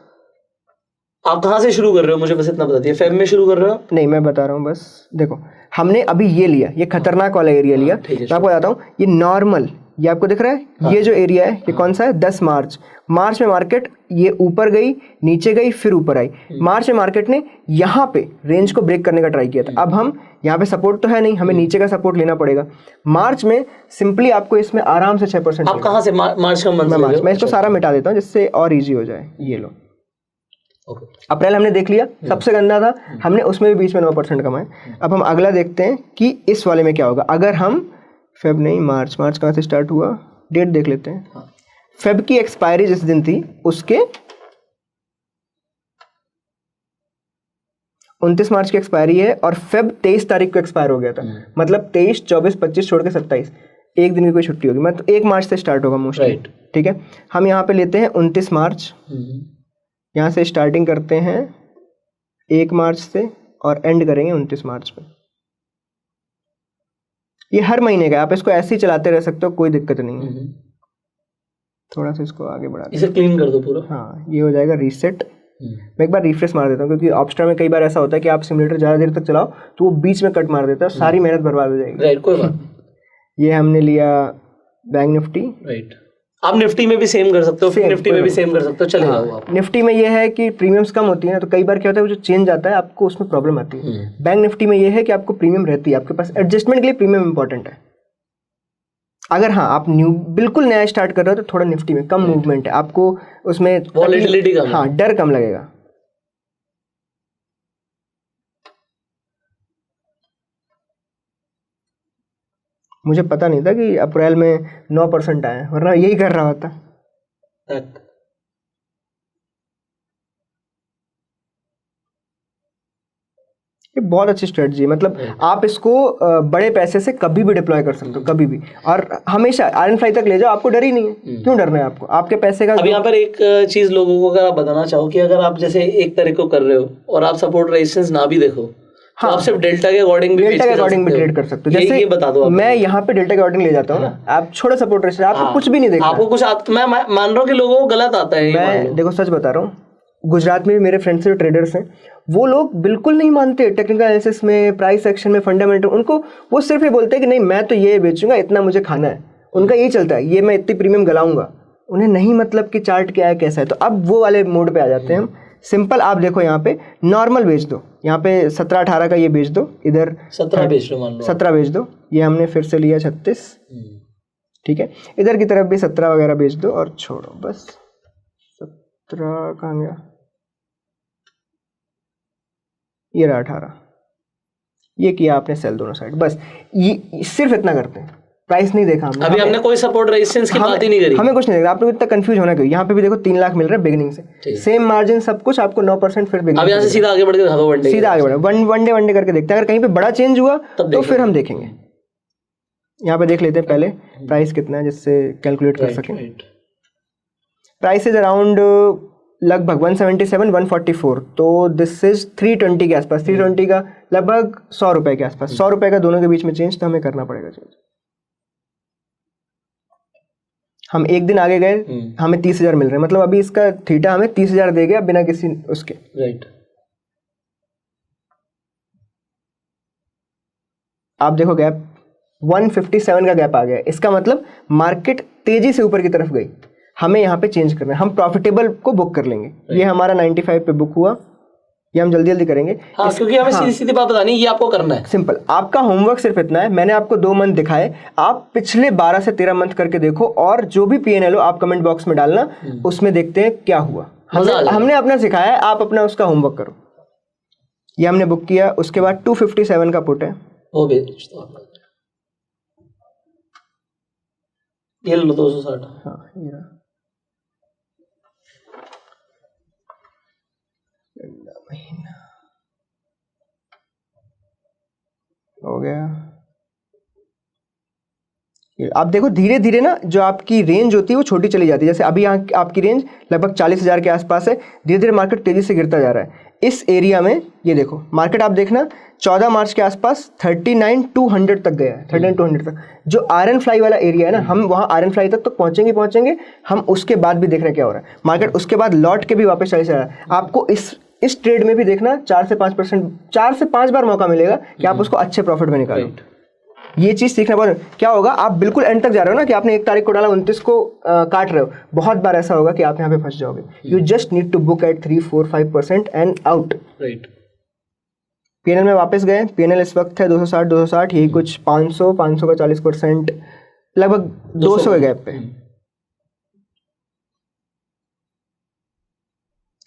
आप कहाँ से शुरू कर रहे हो, मुझे बस इतना बता दिए। फेब में शुरू कर रहे हो? नहीं, मैं बता रहा हूँ बस। देखो हमने अभी ये लिया, ये खतरनाक वाला एरिया लिया। मैं आपको बताता हूँ, ये नॉर्मल, ये आपको दिख रहा है, ये जो एरिया है ये कौन सा है, 10 मार्च। मार्च में मार्केट ये ऊपर गई, नीचे गई, फिर ऊपर आई। मार्च में मार्केट ने यहाँ पे रेंज को ब्रेक करने का ट्राई किया था। अब हम यहाँ पे सपोर्ट तो है नहीं, हमें नीचे का सपोर्ट लेना पड़ेगा। मार्च में सिंपली आपको इसमें आराम से 6%। आप कहाँ से मार्च का मंथ? मैं इसको सारा मिटा देता हूँ जिससे और ईजी हो जाए। ये लो, अप्रैल हमने देख लिया, सबसे गंदा था, हमने उसमें भी बीच में 9% कमाए। अब हम अगला देखते हैं कि इस वाले में क्या होगा। अगर हम फेब नहीं, मार्च कहाँ से स्टार्ट हुआ, डेट देख लेते हैं। फेब की एक्सपायरी जिस दिन थी उसके 29 मार्च की एक्सपायरी है और फेब 23 तारीख को एक्सपायर हो गया था। मतलब 23, 24, 25 छोड़ के 27, एक दिन की कोई छुट्टी होगी। मतलब 1 मार्च से स्टार्ट होगा मोस्टली, ठीक है। हम यहाँ पे लेते हैं 29 मार्च, यहाँ से स्टार्टिंग करते हैं 1 मार्च से और एंड करेंगे 29 मार्च पे। ये हर महीने का, आप इसको ऐसे ही चलाते रह सकते हो, कोई दिक्कत नहीं है। थोड़ा सा इसको आगे बढ़ा, इसे क्लीन कर दो पूरा। हाँ, ये हो जाएगा रीसेट। मैं एक बार रिफ्रेश मार देता हूँ क्योंकि ऑप्स्ट्रा में कई बार ऐसा होता है कि आप सिमुलेटर ज़्यादा देर तक चलाओ तो वो बीच में कट मार देता है, सारी मेहनत बर्बाद हो जाएगी। राइट, कोई बात। ये हमने लिया बैंक निफ्टी। राइट, आप निफ्टी में भी सेम कर सकते हो, फिर निफ्टी में भी सेम कर सकते हो, चलेगा वो। निफ्टी में ये है कि प्रीमियम्स कम होती है ना, तो कई बार क्या होता है वो जो चेंज आता है आपको उसमें प्रॉब्लम आती है। बैंक निफ्टी में ये है कि आपको प्रीमियम रहती है, आपके पास एडजस्टमेंट के लिए प्रीमियम इंपॉर्टेंट है। अगर हाँ आप बिल्कुल नया स्टार्ट कर रहे हो तो थोड़ा निफ्टी में कम मूवमेंट है, आपको उसमें वॉलेटिलिटी कम, हाँ, डर कम लगेगा। मुझे पता नहीं था कि अप्रैल में 9% आए, वरना यही कर रहा होता। ये बहुत अच्छी स्ट्रेटजी है, मतलब आप इसको बड़े पैसे से कभी भी डिप्लॉय कर सकते हो, कभी भी, और हमेशा आयरन फ्लाई तक ले जाओ, आपको डर ही नहीं है। क्यों डरना है आपको, आपके पैसे का। अब यहाँ पर एक चीज लोगों को अगर आप बताना चाहो कि अगर आप जैसे एक तरीके को कर रहे हो और आप सपोर्ट रेजिस्टेंस ना भी देखो, हाँ, तो आप सिर्फ डेल्टा के अकॉर्डिंग भी ट्रेड कर सकते हो। जैसे ये बता दो, मैं यहाँ पे डेल्टा के अकॉर्डिंग ले जाता हूँ ना, आप छोड़ो सपोर्ट रेजिस्टेंस, आपको कुछ भी नहीं देखना, आपको कुछ मैं मान रहा हूँ कि लोगों को गलत आता है। मैं देखो सच बता रहा हूँ, गुजरात में भी मेरे फ्रेंड्स जो ट्रेडर्स हैं वो लोग बिल्कुल नहीं मानते टेक्निकल एनालिसिस में, प्राइस एक्शन में, फंडामेंटल। उनको वो सिर्फ ये बोलते हैं कि नहीं मैं तो ये बेचूंगा, इतना मुझे खाना है, उनका यही चलता है, ये मैं इतनी प्रीमियम गलाऊंगा। उन्हें नहीं मतलब कि चार्ट क्या है कैसा है। तो अब वो वाले मोड पे आ जाते हैं हम। सिंपल आप देखो यहाँ पे नॉर्मल बेच दो, यहाँ पे 17-18 का ये बेच दो, इधर 17 बेच लो, मान लो 17 बेच दो। ये हमने फिर से लिया 36, ठीक है। इधर की तरफ भी 17 वगैरह बेच दो और छोड़ो बस। 17 कहाँ गया, ये रहा 18, ये किया आपने सेल दोनों साइड। बस ये सिर्फ इतना करते हैं, प्राइस नहीं देखा हमने, अभी हमने कोई सपोर्ट रेजिस्टेंस की बात ही नहीं करी, हमें कुछ नहीं देखा। आप लोग इतना कंफ्यूज होना क्यों? यहाँ पे भी देखो 3 लाख मिल रहा है बिगिनिंग से, सेम मार्जिन सब कुछ, आपको 9% फिर अब यहाँ से सीधा आगे बढ़ के दिखा दो, वनडे सीधा आगे बढ़े, वनडे करके देखते हैं। अगर कहीं पे बड़ा चेंज हुआ तो फिर हम देखेंगे। यहाँ पे देख लेते हैं पहले प्राइस कितना है, जिससे कैलकुलेट कर सकें। प्राइस इज अराउंड लगभग 177 144, तो दिस इज 320 के आसपास, 320 का लगभग 100 रुपए के आसपास, 100 रुपए का दोनों के बीच में चेंज, तो हमें करना पड़ेगा चेंज। हम एक दिन आगे गए, हमें 30,000 मिल रहे हैं, मतलब अभी इसका थीटा हमें 30,000 दे गया बिना किसी उसके, राइट। आप देखो गैप 157 का गैप आ गया, इसका मतलब मार्केट तेजी से ऊपर की तरफ गई, हमें यहाँ पे चेंज करना है, हम प्रॉफिटेबल को बुक कर लेंगे। ये हमारा 95 पे बुक हुआ, ये हम जल्दी जल्दी करेंगे। हाँ, क्योंकि हमें सीधी सीधी बात बतानी है, ये आपको करना है। सिंपल, आपका होमवर्क सिर्फ इतना है, मैंने आपको 2 मंथ दिखाए, आप पिछले 12 से 13 मंथ करके देखो, और जो भी PNL हो आप कमेंट बॉक्स में डालना, उसमें देखते हैं क्या हुआ। हमने अपना सिखाया है, आप अपना उसका होमवर्क करो। ये हमने बुक किया, उसके बाद 257 का पुट है, वो बेच दो आप, ये लो 260। हाँ, ये रहा महीना हो गया। आप देखो धीरे धीरे ना जो आपकी रेंज होती है वो छोटी चली जाती है, जैसे अभी यहाँ आपकी रेंज लगभग 40,000 के आसपास है, धीरे धीरे मार्केट तेजी से गिरता जा रहा है। इस एरिया में ये देखो मार्केट, आप देखना 14 मार्च के आसपास 39,200 तक गया है, 39,200 तक, जो आयरन फ्लाई वाला एरिया है ना, हम वहाँ आयरन फ्लाई तक तो पहुँचेंगे, हम उसके बाद भी देख रहे हैं क्या हो रहा है। मार्केट उसके बाद लौट के भी वापस चले जा रहा है। आपको इस ट्रेड में भी देखना 4 से 5%, 4 से 5 बार मौका मिलेगा कि आप उसको अच्छे प्रॉफिट में निकालो। ये चीज सीखना पड़ेगा। क्या होगा, आप बिल्कुल एंड तक जा रहे हो ना, कि आपने 1 तारीख को डाला 29 को काट रहे हो, बहुत बार ऐसा होगा कि आप यहाँ पे फंस जाओगे। You just need to book at 3, 4, 5% and out. Right. PNL में वापस गए, PNL इस वक्त है 260, यही कुछ 500 का 40%, लगभग 200 के गैप पे।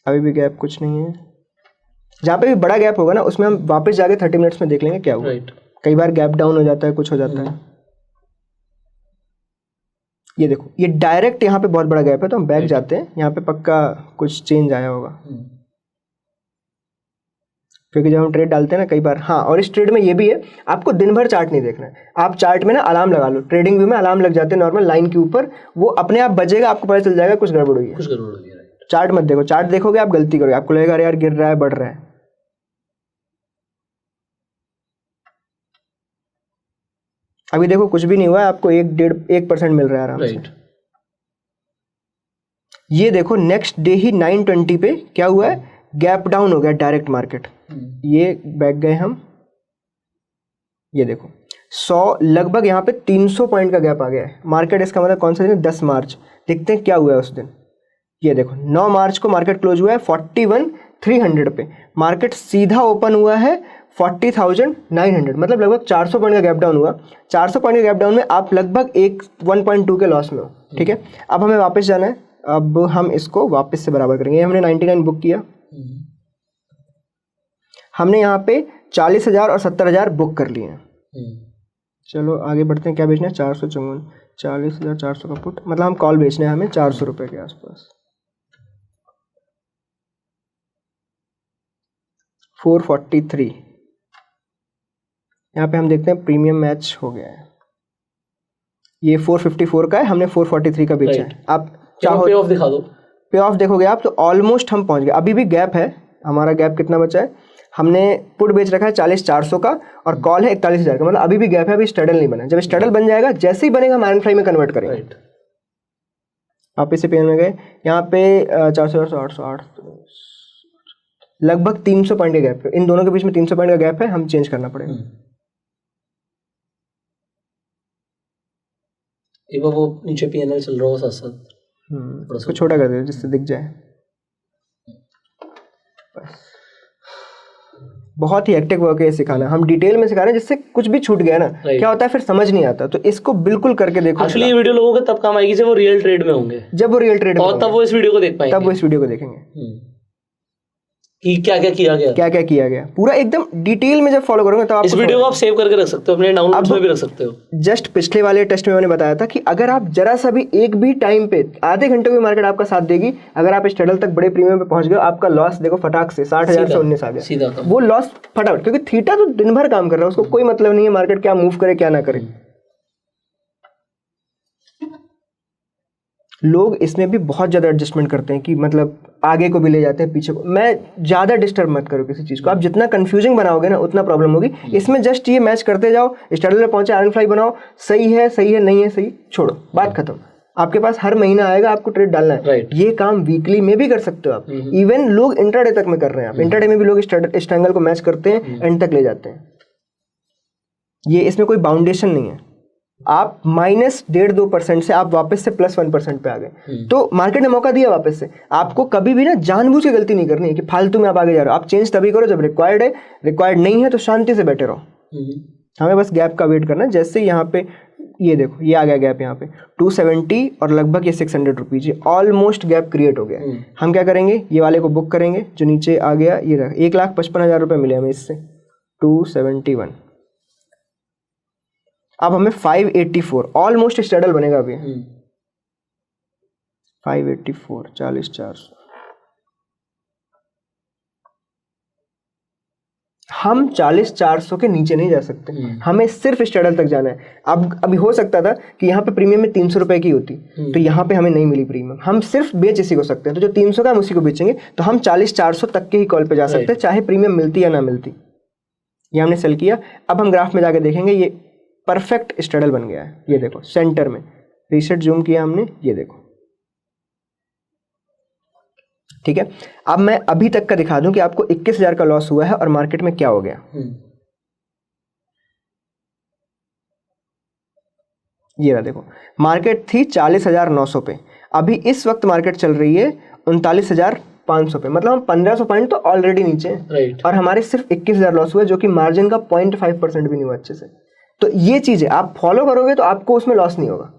अभी भी गैप कुछ नहीं है, जहाँ पे भी बड़ा गैप होगा ना उसमें हम वापस जाके 30 मिनट्स में देख लेंगे क्या हुआ। कई बार गैप डाउन हो जाता है, कुछ हो जाता है। ये देखो, ये डायरेक्ट यहाँ पे बहुत बड़ा गैप है, तो हम बैक जाते हैं, यहाँ पे पक्का कुछ चेंज आया होगा, क्योंकि जब हम ट्रेड डालते हैं ना कई बार। हाँ, और इस ट्रेड में ये भी है, आपको दिन भर चार्ट नहीं देखना है, आप चार्ट में ना अलार्म लगा लो। ट्रेडिंग व्यू में अलार्म लग जाते हैं नॉर्मल लाइन के ऊपर, वो अपने आप बजेगा, आपको पता चल जाएगा कुछ गड़बड़ हुई है। चार्ट मत देखो, चार्ट देखोगे आप गलती करोगे, आपको लगेगा यार गिर रहा है, बढ़ रहा है। अभी देखो कुछ भी नहीं हुआ है, आपको 1% मिल रहा है आराम से। ये देखो नेक्स्ट डे ही 920 पे क्या हुआ है, गैप डाउन हो गया डायरेक्ट मार्केट। ये बैक गए हम, ये देखो 100 लगभग यहाँ पे 300 पॉइंट का गैप आ गया है मार्केट। इसका मतलब कौन सा दिन है, 10 मार्च। देखते हैं क्या हुआ है उस दिन। ये देखो 9 मार्च को मार्केट क्लोज हुआ है 41,300 पे, मार्केट सीधा ओपन हुआ है 40,900, मतलब लगभग 400 पॉइंट का गैप डाउन हुआ। 400 पॉइंट के गैप डाउन में आप लगभग 1.2 के लॉस में हो। ठीक है, अब हमें वापस जाना है, अब हम इसको वापस से बराबर करेंगे। हमने 99 बुक किया, हमने यहाँ पे 40,000 और 70,000 बुक कर लिए हैं। चलो आगे बढ़ते हैं, क्या बेचना है, 454, 40,400 का पुट, मतलब हम कॉल बेचना है हमें 400 रुपए के आसपास। 443, यहाँ पे हम देखते हैं प्रीमियम मैच हो गया है, ये 454 का है, हमने 443 का बेचा है। आप चाहो पे ऑफ दिखा दो, पे ऑफ देखोगे आप तो ऑलमोस्ट हम पहुंच गए। अभी भी गैप है, हमारा गैप कितना बचा है, हमने पुट बेच रखा है 40,400 का और कॉल है 41,000 का, मतलब अभी भी गैप है, अभी स्टडल नहीं बना। जब स्टडल बन जाएगा, जैसे ही बनेगा हम आयरन फ्लाई में कन्वर्ट करेंगे। आप इसे पेन में गए, यहाँ पे 400, लगभग 300 पॉइंट का गैप है, इन दोनों के बीच में 300 पॉइंट का गैप है, हम चेंज करना पड़ेगा। एक बार वो नीचे PNL चल रहा हो साथ साथ, उसको छोटा कर दे जिससे दिख जाए। बहुत ही हेक्टिक वर्क है सिखाना, हम डिटेल में सिखा रहे हैं, जिससे कुछ भी छूट गया ना क्या होता है फिर समझ नहीं आता, तो इसको बिल्कुल करके देखो। एक्चुअली ये वीडियो लोगों को तब काम आएगी जब वो रियल ट्रेड में होंगे, जब वो रियल ट्रेड में और तब वो इस वीडियो को देख पाएंगे, तब वो इस वीडियो को देखेंगे। कि क्या क्या किया गया, पूरा एकदम डिटेल में जब फॉलो करोगे तो आप इस वीडियो को आप सेव करके रख सकते हो, अपने डाउनलोड्स में भी रख सकते हो। जस्ट पिछले वाले टेस्ट में मैंने बताया था कि अगर आप जरा सा भी एक भी टाइम पे आधे घंटे की मार्केट आपका साथ देगी, अगर आप इस टेडल तक बड़े प्रीमियम पे पहुंच गए, आपका लॉस देखो फटाक से 60,000 से 19 आ गया, वो लॉस फटाफट, क्योंकि थीटा तो दिन भर काम कर रहा है, उसको कोई मतलब नहीं है मार्केट क्या मूव करे क्या ना करे। लोग इसमें भी बहुत ज़्यादा एडजस्टमेंट करते हैं कि मतलब आगे को भी ले जाते हैं पीछे को। मैं ज़्यादा डिस्टर्ब मत करो किसी चीज़ को, आप जितना कंफ्यूजिंग बनाओगे ना उतना प्रॉब्लम होगी। इसमें जस्ट ये मैच करते जाओ, स्टैंडर्ड में पहुंचे आयरन फ्लाई बनाओ, सही है नहीं है सही, छोड़ो, बात खत्म। आपके पास हर महीना आएगा, आपको ट्रेड डालना है। ये काम वीकली में भी कर सकते हो आप, इवन लोग इंट्राडे तक में कर रहे हैं। आप इंट्राडे में भी लोग इस ट्रायंगल को मैच करते हैं, एंड तक ले जाते हैं। ये इसमें कोई बाउंडेशन नहीं है। आप -1.5-2% से आप वापस से +1% पे आ गए, तो मार्केट ने मौका दिया वापस से। आपको कभी भी ना जानबूझ के गलती नहीं करनी है कि फालतू में आप आगे जा रहे हो। आप चेंज तभी करो जब रिक्वायर्ड है, रिक्वायर्ड नहीं है तो शांति से बैठे रहो। हमें बस गैप का वेट करना है। जैसे यहाँ पे ये देखो, ये आ गया गैप, यहाँ पे 270 और लगभग ये 600 रुपीज, ऑलमोस्ट गैप क्रिएट हो गया। हम क्या करेंगे, ये वाले को बुक करेंगे जो नीचे आ गया, ये रहा 1,55,000 रुपये मिले हमें इससे, 271। अब हमें 584, ऑलमोस्ट स्टैडल बनेगा अभी। 584 40,400। हम 40,400 के नीचे नहीं जा सकते, हमें सिर्फ स्टैडल तक जाना है। अब अभी हो सकता था कि यहाँ पे प्रीमियम में 300 रुपए की होती, तो यहाँ पे हमें नहीं मिली प्रीमियम, हम सिर्फ बेच इसी को सकते हैं। तो जो 300 का हम उसी को बेचेंगे, तो हम 40,400 तक के ही कॉल पे जा सकते हैं, चाहे प्रीमियम मिलती या ना मिलती। ये हमने सेल किया। अब हम ग्राफ में जाके देखेंगे, ये परफेक्ट स्टैडल बन गया है। ये देखो सेंटर में रीसेट जूम किया हमने, ये देखो, ठीक है। अब मैं अभी तक का दिखा दूं कि आपको 21,000 का लॉस हुआ है और मार्केट में क्या हो गया। ये रहा देखो, मार्केट थी 40,900 पे, अभी इस वक्त मार्केट चल रही है 39,500 पे, मतलब हम 1,500 पॉइंट तो ऑलरेडी नीचे हैं, और हमारे सिर्फ 21,000 लॉस हुआ, जो कि मार्जिन का 0.5% भी नहीं हुआ अच्छे से। तो ये चीजें आप फॉलो करोगे तो आपको उसमें लॉस नहीं होगा।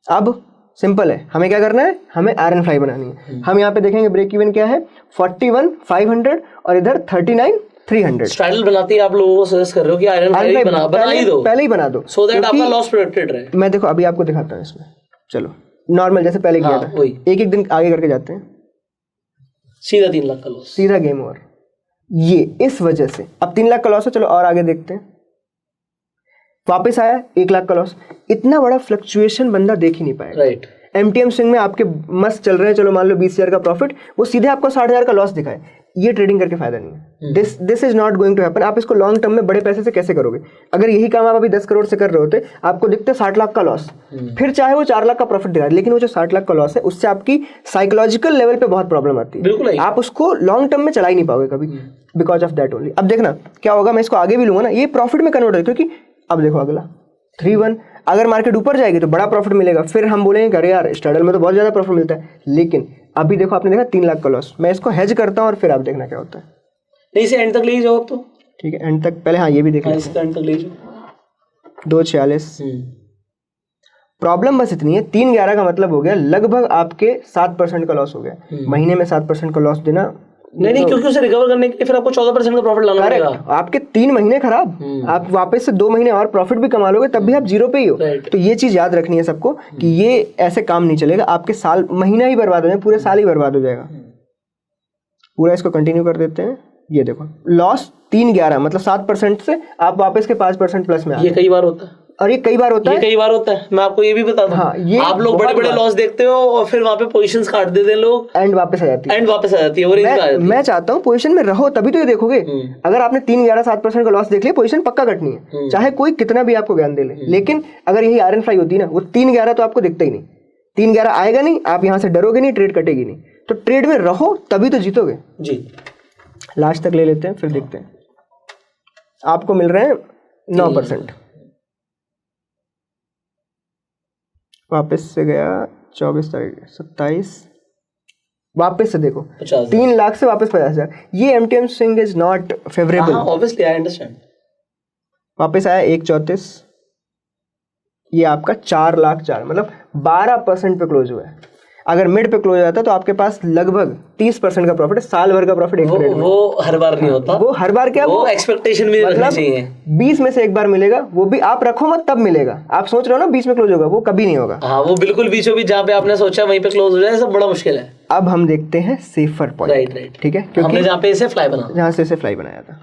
अब सिंपल है, हमें क्या करना है, हमें आयरन फ्लाई बनानी है। हम यहाँ पे देखेंगे ब्रेक इवन क्या है, 41,500 और इधर 39,300। स्ट्रैडल बनाती है, आप लोगों को सजेस्ट कर रहे हो कि आयरन फ्लाई बना ही दो, पहले ही बना दो, सो दैट आपका लॉस प्रोटेक्टेड रहे। मैं देखो अभी आपको दिखाता हूँ इसमें, चलो नॉर्मल जैसे पहले किया था, एक एक दिन आगे करके जाते हैं, सीधा 3 लाख का लॉस, सीधा गेम ओवर। ये इस वजह से अब 3 लाख का लॉस है। चलो और आगे देखते हैं, वापस आया 1 लाख का लॉस। इतना बड़ा फ्लक्चुएशन बंदा देख ही नहीं पाएगा। राइट। एमटीएम स्विंग में आपके मस्त चल रहे हैं, चलो मान लो 20,000 का प्रॉफिट, वो सीधे आपको 60,000 का लॉस दिखाए, ये ट्रेडिंग करके फायदा नहीं है। This is not going to happen. आप इसको लॉन्ग टर्म में बड़े पैसे से कैसे करोगे? अगर यही काम आप अभी 10 करोड़ से कर रहे होते, आपको दिखते 60 लाख का लॉस, फिर चाहे वो 4 लाख का प्रॉफिट दिखाए, लेकिन वो जो 60 लाख का लॉस है उससे आपकी साइकोलॉजिकल लेवल पे बहुत प्रॉब्लम आती है। आप उसको लॉन्ग टर्म में चला ही नहीं पाओगे कभी, बिकॉज ऑफ दैट ओनली। अब देखना क्या होगा, मैं इसको आगे भी लूंगा ना, ये प्रॉफिट में कन्वर्ट होगा, क्योंकि अब देखो अगला 3-1, अगर मार्केट ऊपर जाएगी तो बड़ा प्रॉफिट मिलेगा, फिर हम बोलेंगे अरे यार स्टैडल में तो बहुत ज्यादा प्रॉफिट मिलता है। लेकिन अभी देखो आपने देखा 3 लाख का लॉस, मैं इसको हेज करता हूँ और फिर आप देखना क्या होता है। नहीं से एंड तक ले जाओ, अब तो ठीक है एंड तक, पहले हाँ ये भी देख लेते हैं, एंड तक ले जाओ। 2.46। प्रॉब्लम बस इतनी है, 3.11 का मतलब हो गया लगभग आपके 7% का लॉस हो गया। महीने में 7% का लॉस देना नहीं, क्योंकि उसे रिकवर करने के लिए फिर आपको 14% का प्रॉफिट लाना पड़ेगा। आपके 3 महीने खराब, आप वापस से 2 महीने और प्रॉफिट भी कमा लोगे, तब भी आप जीरो पे ही हो। तो ये चीज याद रखनी है सबको कि ये ऐसे काम नहीं चलेगा, आपके साल महीना ही बर्बाद हो जाए, पूरे साल ही बर्बाद हो जाएगा। पूरा इसको कंटिन्यू कर देते हैं। ये देखो लॉस 3.11 मतलब 7% से आप वापस के 5% प्लस में आ। ये कई बार होता है, और ये कई बार होता है, कई बार होता है। मैं आपको ये भी बता दूं, हाँ, ये आप लोग बड़े बड़े लॉस देखते हो और फिर वहां पे पोजीशंस काट देते हैं लोग, एंड वापस आ जाती है। मैं चाहता हूँ पोजीशन में रहो, तभी तो ये देखोगे। अगर आपने 3.11 7% का लॉस देख लिया, पोजीशन पक्का कटनी है, चाहे कोई कितना भी आपको ज्ञान दे ले। लेकिन अगर यही आयरन फ्लाई होती है ना, वो 3.11 तो आपको दिखता ही नहीं, 3.11 आएगा नहीं, आप यहाँ से डरोगे नहीं, ट्रेड कटेगी नहीं। तो ट्रेड में रहो तभी तो जीतोगे जी। लास्ट तक ले लेते हैं, फिर देखते हैं। आपको मिल रहे हैं 9%, वापस से गया 24 तारीख 27, वापस से देखो 3 लाख से वापस 50,000। ये MTM swing is not favourable, obviously I understand. वापस आया 1.34, ये आपका 4 लाख 4 मतलब 12% पे क्लोज हुआ है। अगर मिड पे क्लोज हो जाता है तो आपके पास लगभग 30% का प्रॉफिट है, साल भर का प्रॉफिट एक ट्रेड में। वो हर बार नहीं होता, वो हर बार क्या, वो एक्सपेक्टेशन भी रखनी चाहिए। 20 में से एक बार मिलेगा, वो भी आप रखो मत तब मिलेगा। आप सोच रहे हो ना 20 में क्लोज होगा, वो कभी नहीं होगा। हाँ, वो बिल्कुल बीचों बीच जहाँ पे आपने सोचा वहीं पे क्लोज हो जाए, सब बड़ा मुश्किल है। अब हम देखते हैं सेफर पॉइंट। राइट, ठीक है, क्योंकि हमने जहाँ पे इसे फ्लाई बना, जहाँ से इसे फ्लाई बनाया था।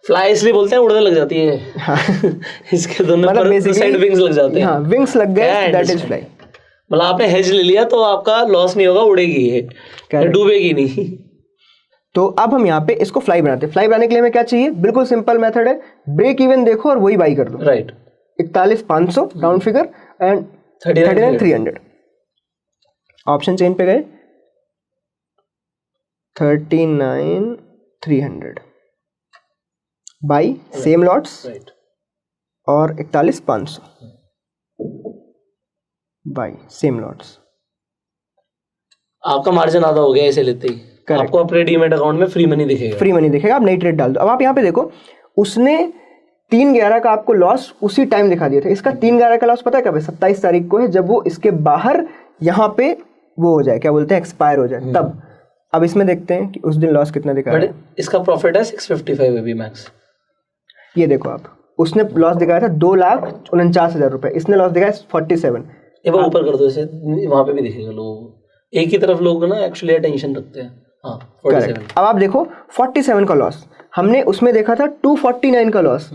फ्लाई इसलिए बोलते हैं, उड़ने लग जाती है। हाँ। इसके दोनों मतलब साइड विंग्स लग जाते हैं। हाँ, विंग्स लग गए, दैट इज फ्लाई। मतलब आपने हेज ले लिया तो आपका लॉस नहीं होगा, उड़ेगी ये, डूबेगी नहीं। तो अब हम यहाँ पे इसको फ्लाई बनाते हैं। फ्लाई बनाने के लिए हमें क्या चाहिए, बिल्कुल सिंपल मेथड है, ब्रेक इवन देखो और वही बाई कर दो। Right, 41,500 round figure and 39,300। Option chain पे गए, 39,300 बाई सेम लॉट्स और 41,500 बाई सेम लॉट्स। आपका मार्जिन आधा हो गया इसे लेते ही। आपको अपने डीमैट अकाउंट में फ्री मनी दिखेगा, फ्री मनी दिखेगा। आप नई ट्रेड डाल दो। अब आप यहाँ पे देखो, उसने 3/11 का आपको लॉस उसी टाइम दिखा दिया था। इसका 3/11 का लॉस पता है कब है, 27 तारीख को है, जब वो इसके बाहर यहाँ पे वो हो जाए, क्या बोलते हैं, एक्सपायर हो जाए तब। अब इसमें देखते हैं कि उस दिन लॉस कितना दिखा रहा है। इसका प्रॉफिट है 655 अभी मैक्स। ये देखो आप, उसने लॉस दिखाया था 2,49,000 रुपए, इसने लॉस दिखाया 47। एक बार ऊपर कर दो इसे, वहां पे भी दिखेगा लोगों को। एक ही तरफ लोग ना एक्चुअली अटेंशन रखते हैं। हाँ, 47। अब आप देखो 47 का लॉस, हमने उसमें देखा था 249 का लॉस,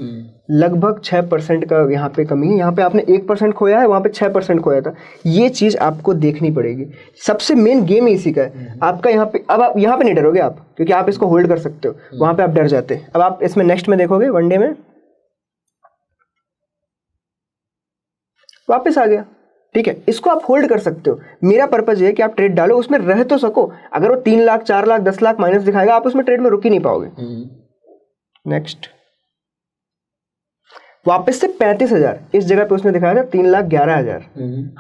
लगभग 6% का यहाँ पे कमी है। यहाँ पे आपने 1% खोया है, वहाँ पे 6% खोया था। ये चीज़ आपको देखनी पड़ेगी। सबसे मेन गेम इसी का है आपका। यहाँ पे अब आप यहाँ पे नहीं डरोगे आप, क्योंकि आप इसको होल्ड कर सकते हो, वहाँ पे आप डर जाते हैं। अब आप इसमें नेक्स्ट में देखोगे, वनडे में वापस आ गया, ठीक है, इसको आप होल्ड कर सकते हो। मेरा पर्पज ये है कि आप ट्रेड डालो, उसमें रह तो सको। अगर वो 3 लाख 4 लाख 10 लाख माइनस दिखाएगा, आप उसमें ट्रेड में रुक ही नहीं पाओगे। नेक्स्ट, वापस से 35,000, इस जगह पे उसने दिखाया था 3,11,000।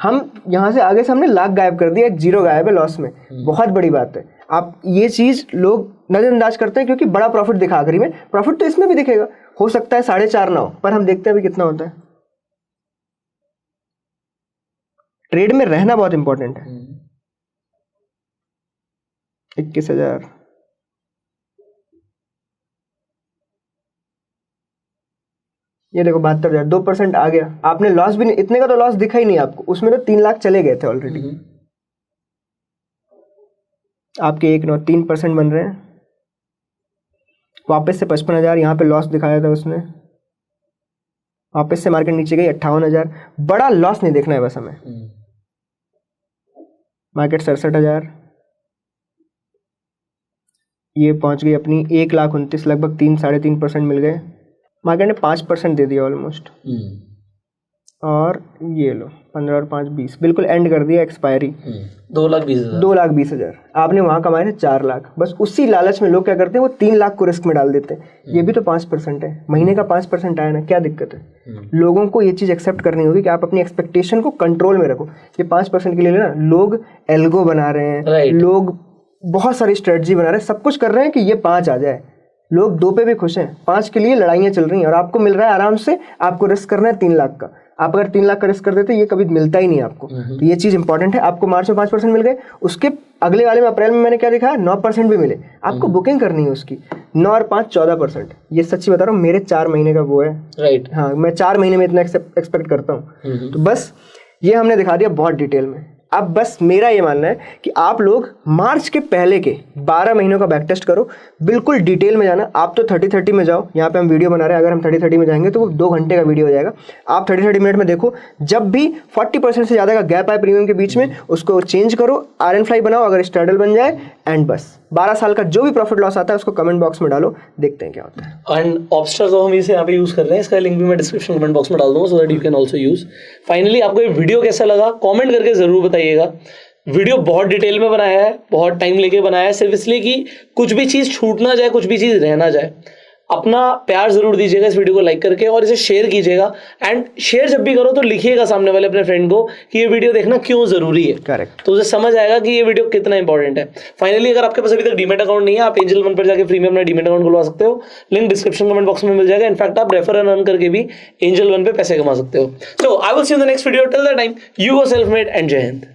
हम यहाँ से आगे से हमने लाख गायब कर दिया, एक जीरो गायब है लॉस में। बहुत बड़ी बात है। आप ये चीज लोग नजरअंदाज करते हैं क्योंकि बड़ा प्रॉफिट दिखा आखिरी में। प्रॉफिट तो इसमें भी दिखेगा, हो सकता है 4.5 ना हो, पर हम देखते हैं अभी कितना होता है। ट्रेड में रहना बहुत इंपॉर्टेंट है। 21,000, ये देखो 72,000, 2% आ गया। आपने लॉस भी नहीं, इतने का तो लॉस दिखा ही नहीं आपको, उसमें तो 3 लाख चले गए थे ऑलरेडी। आपके 1.93% बन रहे हैं। वापस से 55,000, यहाँ पे लॉस दिखाया था उसने, वापस से मार्केट नीचे गई 58,000। बड़ा लॉस नहीं देखना है बस हमें। मार्केट 67,000, ये पहुंच गई अपनी 1,29,000, लगभग 3-3.5% मिल गए। मार्केट ने 5% दे दिया ऑलमोस्ट। और ये लो 15 और 5 20, बिल्कुल एंड कर दिया एक्सपायरी। 2,20,000 आपने वहां कमाए थे 4 लाख। बस उसी लालच में लोग क्या करते हैं, वो 3 लाख को रिस्क में डाल देते हैं। ये भी तो 5% है, महीने का 5% आया ना, क्या दिक्कत है। लोगों को ये चीज एक्सेप्ट करनी होगी कि आप अपनी एक्सपेक्टेशन को कंट्रोल में रखो। ये 5% के लिए ना लोग एल्गो बना रहे हैं, लोग बहुत सारी स्ट्रेटजी बना रहे हैं, सब कुछ कर रहे हैं कि ये 5 आ जाए। लोग 2 पे भी खुश हैं, 5 के लिए लड़ाइयाँ चल रही हैं और आपको मिल रहा है आराम से। आपको रिस्क करना है 3 लाख का, आप अगर 3 लाख का रिस्क कर देते ये कभी मिलता ही नहीं आपको। तो ये चीज़ इंपॉर्टेंट है। आपको मार्च में 5% मिल गए, उसके अगले वाले में अप्रैल में मैंने क्या दिखाया, 9% भी मिले। आपको बुकिंग करनी है उसकी, 9 और 5 14%। ये सच्ची बता रहा हूँ, मेरे 4 महीने का वो है। राइट, हाँ, मैं 4 महीने में इतना एक्सपेक्ट करता हूँ। तो बस ये हमने दिखा दिया बहुत डिटेल में। अब बस मेरा ये मानना है कि आप लोग मार्च के पहले के 12 महीनों का बैक टेस्ट करो, बिल्कुल डिटेल में जाना। आप तो 30-30 में जाओ, यहाँ पे हम वीडियो बना रहे हैं, अगर हम 30-30 में जाएंगे तो वो 2 घंटे का वीडियो हो जाएगा। आप 30-30 मिनट में देखो, जब भी 40% से ज़्यादा का गैप आए प्रीमियम के बीच में, उसको चेंज करो, RN फ्लाई बनाओ अगर स्ट्रैडल बन जाए, एंड बस 12 साल का जो भी प्रॉफिट लॉस आता है उसको कमेंट बॉक्स में डालो, देखते हैं क्या होता है। एंड ऑब्स्टर को हम इसे यहाँ पे यूज कर रहे हैं, इसका लिंक भी मैं डिस्क्रिप्शन कमेंट बॉक्स में डाल दूंगा, so that you can also use. Finally आपको ये वीडियो कैसा लगा कमेंट करके जरूर बताइएगा। वीडियो बहुत डिटेल में बनाया है, बहुत टाइम लेके बनाया है, सिर्फ इसलिए कि कुछ भी चीज़ छूट ना जाए, कुछ भी चीज़ रह ना जाए। अपना प्यार जरूर दीजिएगा इस वीडियो को लाइक करके, और इसे शेयर कीजिएगा। एंड शेयर जब भी करो तो लिखिएगा सामने वाले अपने फ्रेंड को कि ये वीडियो देखना क्यों जरूरी है। करेक्ट, तो उसे समझ आएगा कि ये वीडियो कितना इंपॉर्टेंट है। फाइनली अगर आपके पास अभी तक डीमैट अकाउंट नहीं है, आप एंजल वन पर जाकर फ्री में अपना डीमैट अकाउंट खुलवा सकते हो। लिंक डिस्क्रिप्शन कमेंट बॉक्स में मिल जाएगा। इनफैक्ट आप रेफर एंड अर्न करके भी एंजल वन पे पैसे कमा सकते हो। So I will see you in the next video. Till that time, you go self made and Jai Hind.